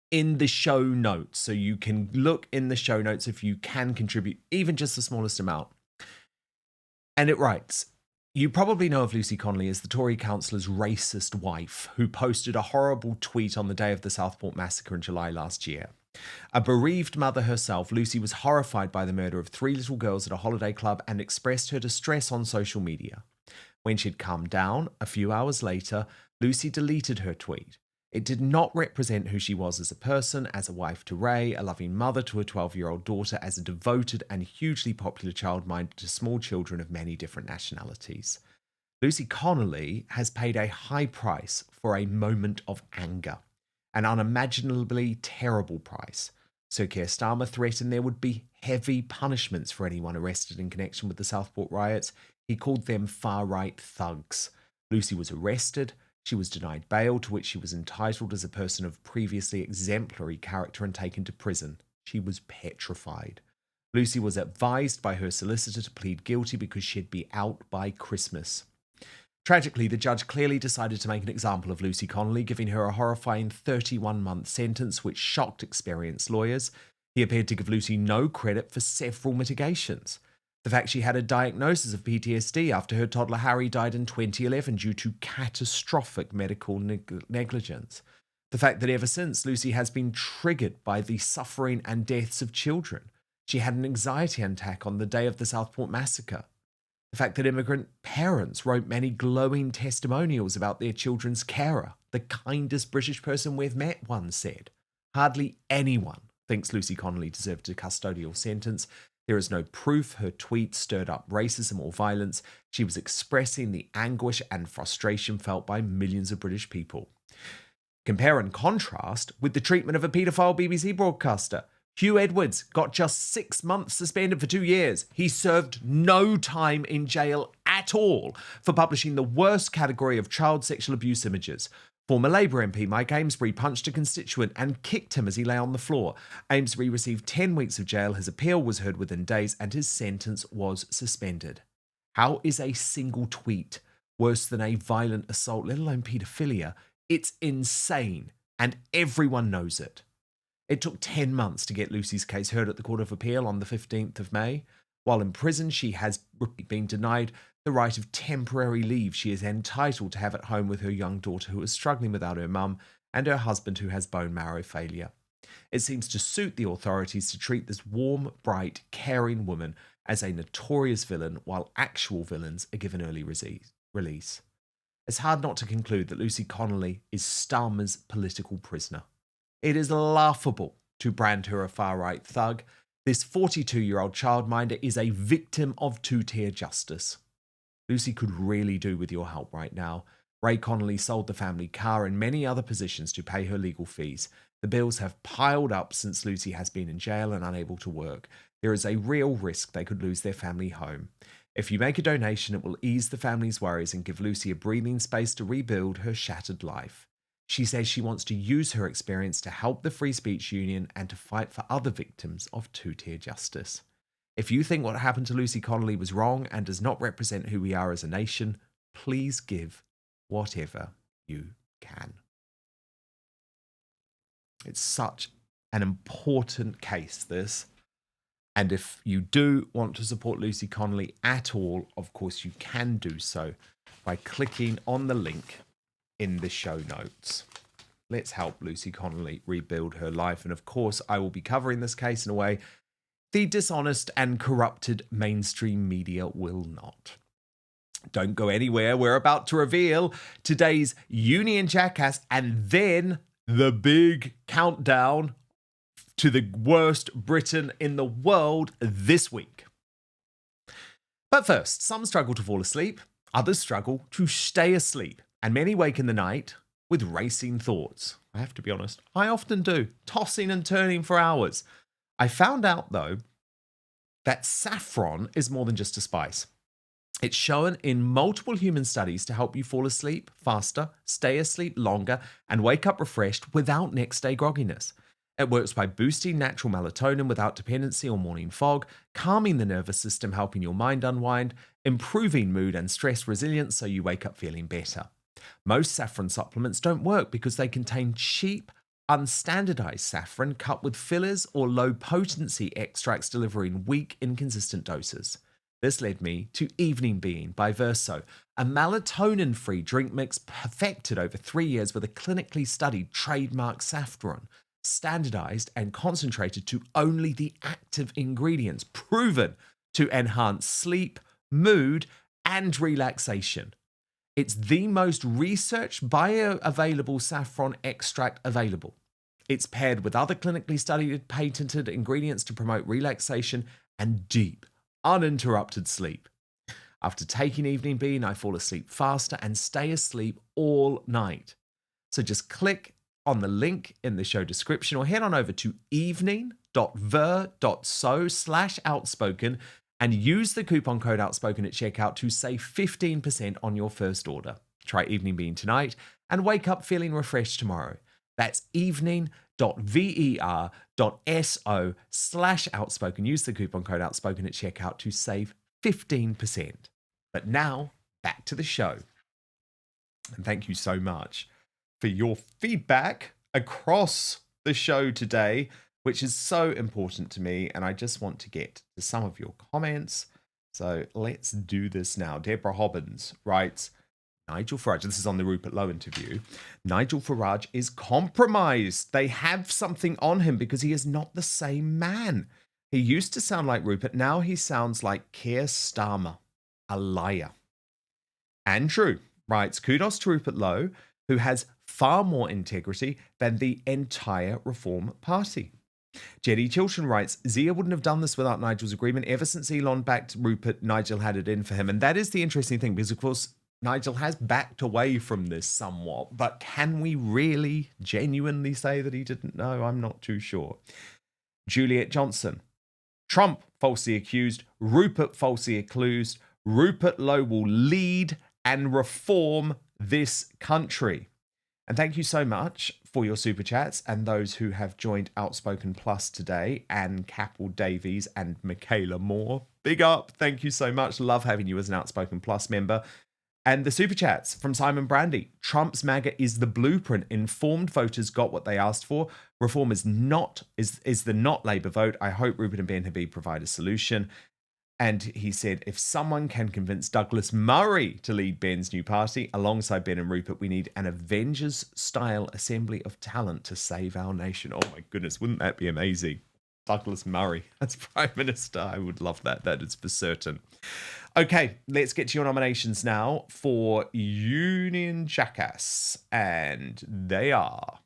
S1: in the show notes. So you can look in the show notes if you can contribute, even just the smallest amount. And it writes, you probably know of Lucy Connolly as the Tory councillor's racist wife, who posted a horrible tweet on the day of the Southport massacre in July last year. A bereaved mother herself, Lucy was horrified by the murder of 3 little girls at a holiday club and expressed her distress on social media. When she'd calmed down, a few hours later, Lucy deleted her tweet. It did not represent who she was as a person, as a wife to Ray, a loving mother to a 12-year-old daughter, as a devoted and hugely popular childminder to small children of many different nationalities. Lucy Connolly has paid a high price for a moment of anger, an unimaginably terrible price. Sir Keir Starmer threatened there would be heavy punishments for anyone arrested in connection with the Southport riots. He called them far-right thugs. Lucy was arrested. She was denied bail, to which she was entitled as a person of previously exemplary character, and taken to prison. She was petrified. Lucy was advised by her solicitor to plead guilty because she'd be out by Christmas. Tragically, the judge clearly decided to make an example of Lucy Connolly, giving her a horrifying 31-month sentence, which shocked experienced lawyers. He appeared to give Lucy no credit for several mitigations. The fact she had a diagnosis of PTSD after her toddler Harry died in 2011 due to catastrophic medical negligence. The fact that ever since, Lucy has been triggered by the suffering and deaths of children. She had an anxiety attack on the day of the Southport massacre. The fact that immigrant parents wrote many glowing testimonials about their children's carer. The kindest British person we've met, one said. Hardly anyone thinks Lucy Connolly deserved a custodial sentence. There is no proof her tweet stirred up racism or violence. She was expressing the anguish and frustration felt by millions of British people. Compare and contrast with the treatment of a paedophile BBC broadcaster. Hugh Edwards got just 6 months suspended for 2 years. He served no time in jail at all for publishing the worst category of child sexual abuse images. Former Labour MP Mike Amesbury punched a constituent and kicked him as he lay on the floor. Amesbury received 10 weeks of jail, his appeal was heard within days, and his sentence was suspended. How is a single tweet worse than a violent assault, let alone paedophilia? It's insane, and everyone knows it. It took 10 months to get Lucy's case heard at the Court of Appeal on the 15th of May. While in prison, she has been denied the right of temporary leave she is entitled to have at home with her young daughter who is struggling without her mum and her husband who has bone marrow failure. It seems to suit the authorities to treat this warm, bright, caring woman as a notorious villain while actual villains are given early release. It's hard not to conclude that Lucy Connolly is Starmer's political prisoner. It is laughable to brand her a far-right thug. This 42-year-old childminder is a victim of two-tier justice. Lucy could really do with your help right now. Ray Connolly sold the family car and many other positions to pay her legal fees. The bills have piled up since Lucy has been in jail and unable to work. There is a real risk they could lose their family home. If you make a donation, it will ease the family's worries and give Lucy a breathing space to rebuild her shattered life. She says she wants to use her experience to help the Free Speech Union and to fight for other victims of two-tier justice. If you think what happened to Lucy Connolly was wrong and does not represent who we are as a nation, please give whatever you can. It's such an important case, this. And if you do want to support Lucy Connolly at all, of course you can do so by clicking on the link in the show notes. Let's help Lucy Connolly rebuild her life. And of course, I will be covering this case in a way the dishonest and corrupted mainstream media will not. Don't go anywhere. We're about to reveal today's Union Jackass and then the big countdown to the worst Briton in the world this week. But first, some struggle to fall asleep, others struggle to stay asleep, and many wake in the night with racing thoughts. I have to be honest, I often do, tossing and turning for hours. I found out, though, that saffron is more than just a spice. It's shown in multiple human studies to help you fall asleep faster, stay asleep longer, and wake up refreshed without next day grogginess. It works by boosting natural melatonin without dependency on morning fog, calming the nervous system, helping your mind unwind, improving mood and stress resilience so you wake up feeling better. Most saffron supplements don't work because they contain cheap, unstandardized saffron cut with fillers or low-potency extracts delivering weak, inconsistent doses. This led me to Evening Being by Verso, a melatonin-free drink mix perfected over 3 years with a clinically studied trademark saffron, standardized and concentrated to only the active ingredients, proven to enhance sleep, mood, and relaxation. It's the most researched bioavailable saffron extract available. It's paired with other clinically studied patented ingredients to promote relaxation and deep, uninterrupted sleep. After taking Evening Bean, I fall asleep faster and stay asleep all night. So just click on the link in the show description or head on over to evening.ver.so/outspoken and use the coupon code outspoken at checkout to save 15% on your first order. Try Evening Bean tonight and wake up feeling refreshed tomorrow. That's evening.ver.so/outspoken. Use the coupon code outspoken at checkout to save 15%. But now, back to the show. And thank you so much for your feedback across the show today, which is so important to me. And I just want to get to some of your comments. So let's do this now. Deborah Hobbins writes, Nigel Farage, this is on the Rupert Lowe interview, Nigel Farage is compromised. They have something on him because he is not the same man. He used to sound like Rupert. Now he sounds like Keir Starmer, a liar. Andrew writes, kudos to Rupert Lowe, who has far more integrity than the entire Reform Party. Jetty Chilton writes, Zia wouldn't have done this without Nigel's agreement. Ever since Elon backed Rupert, Nigel had it in for him. And that is the interesting thing, because of course, Nigel has backed away from this somewhat, but can we really genuinely say that he didn't know? I'm not too sure. Juliet Johnson, Trump falsely accused, Rupert falsely accused, Rupert Lowe will lead and reform this country. And thank you so much for your super chats and those who have joined Outspoken Plus today, Anne Capel Davies and Michaela Moore. Big up. Thank you so much. Love having you as an Outspoken Plus member. And the super chats from Simon Brandy. Trump's MAGA is the blueprint. Informed voters got what they asked for. Reform is the not Labour vote. I hope Rupert and Ben Habib provide a solution. And he said, if someone can convince Douglas Murray to lead Ben's new party alongside Ben and Rupert, we need an Avengers-style assembly of talent to save our nation. Oh my goodness, wouldn't that be amazing? Douglas Murray as Prime Minister. I would love that. That is for certain. Okay, let's get to your nominations now for Union Jackass. And they are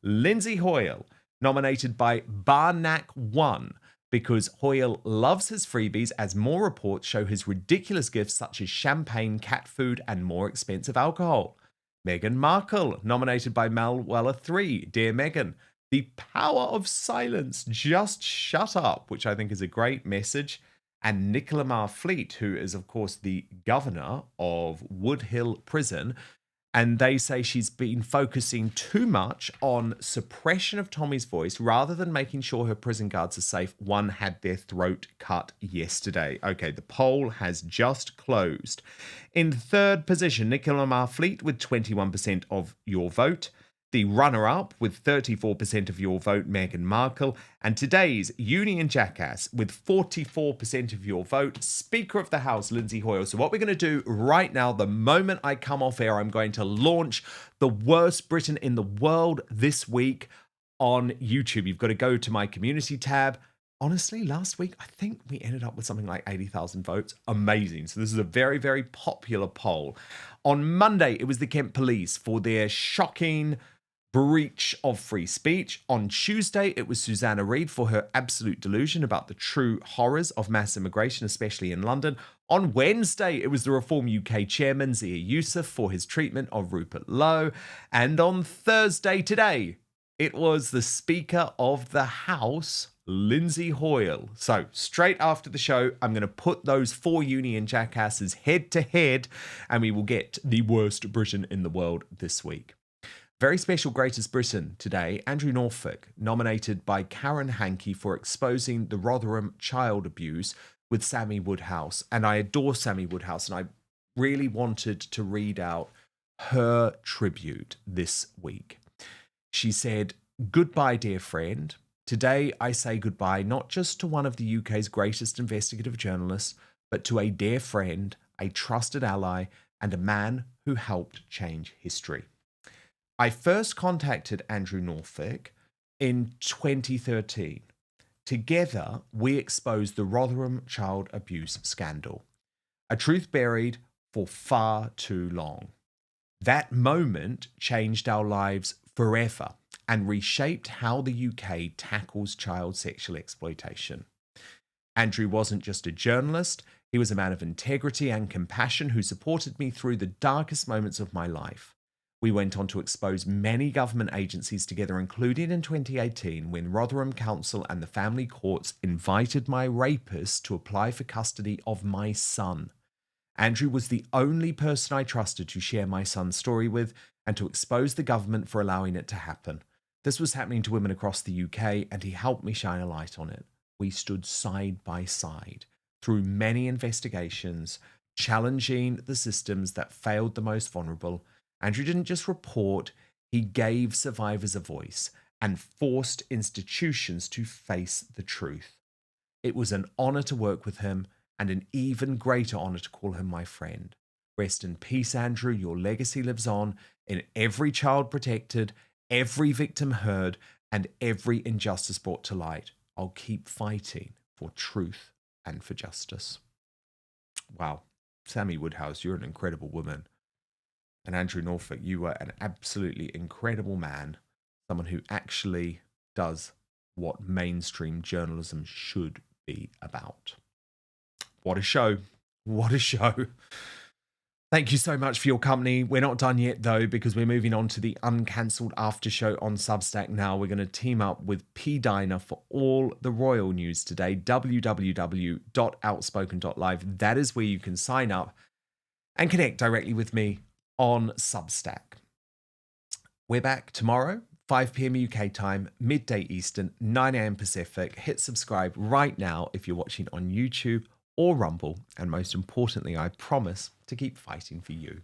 S1: Lindsay Hoyle, nominated by Barnack1, because Hoyle loves his freebies, as more reports show his ridiculous gifts such as champagne, cat food, and more expensive alcohol. Meghan Markle, nominated by Malweller3, Dear Meghan, the power of silence, just shut up, which I think is a great message. And Nicola Marfleet, who is, of course, the governor of Woodhill Prison. And they say she's been focusing too much on suppression of Tommy's voice rather than making sure her prison guards are safe. One had their throat cut yesterday. Okay, the poll has just closed. In third position, Nicola Marfleet with 21% of your vote. The runner-up with 34% of your vote, Meghan Markle. And today's Union Jackass with 44% of your vote, Speaker of the House, Lindsay Hoyle. So what we're going to do right now, the moment I come off air, I'm going to launch the worst Briton in the world this week on YouTube. You've got to go to my community tab. Honestly, last week, I think we ended up with something like 80,000 votes. Amazing. So this is a very, very popular poll. On Monday, it was the Kent Police for their shocking breach of free speech. On Tuesday, it was Susanna Reid for her absolute delusion about the true horrors of mass immigration, especially in London. On Wednesday, it was the Reform UK chairman, Zia Youssef, for his treatment of Rupert Lowe. And on Thursday today, it was the Speaker of the House, Lindsay Hoyle. So straight after the show, I'm going to put those four Union Jackasses head to head, and we will get the worst Briton in the world this week. Very special Greatest Britain today. Andrew Norfolk, nominated by Karen Hankey for exposing the Rotherham child abuse with Sammy Woodhouse. And I adore Sammy Woodhouse, and I really wanted to read out her tribute this week. She said, "Goodbye, dear friend. Today I say goodbye not just to one of the UK's greatest investigative journalists, but to a dear friend, a trusted ally, and a man who helped change history." I first contacted Andrew Norfolk in 2013. Together, we exposed the Rotherham child abuse scandal, a truth buried for far too long. That moment changed our lives forever and reshaped how the UK tackles child sexual exploitation. Andrew wasn't just a journalist, he was a man of integrity and compassion who supported me through the darkest moments of my life. We went on to expose many government agencies together, including in 2018 when Rotherham Council and the family courts invited my rapist to apply for custody of my son. Andrew was the only person I trusted to share my son's story with and to expose the government for allowing it to happen. This was happening to women across the UK, and he helped me shine a light on it. We stood side by side through many investigations, challenging the systems that failed the most vulnerable. Andrew didn't just report, he gave survivors a voice and forced institutions to face the truth. It was an honour to work with him and an even greater honour to call him my friend. Rest in peace, Andrew. Your legacy lives on in every child protected, every victim heard, and every injustice brought to light. I'll keep fighting for truth and for justice. Wow. Sammy Woodhouse, you're an incredible woman. And Andrew Norfolk, you were an absolutely incredible man, someone who actually does what mainstream journalism should be about. What a show. What a show. Thank you so much for your company. We're not done yet, though, because we're moving on to the Uncancelled Aftershow on Substack now. We're going to team up with P-Dina for all the royal news today. www.outspoken.live. That is where you can sign up and connect directly with me on Substack. We're back tomorrow, 5 p.m. UK time, midday Eastern, 9 a.m. Pacific. Hit subscribe right now if you're watching on YouTube or Rumble. And most importantly, I promise to keep fighting for you.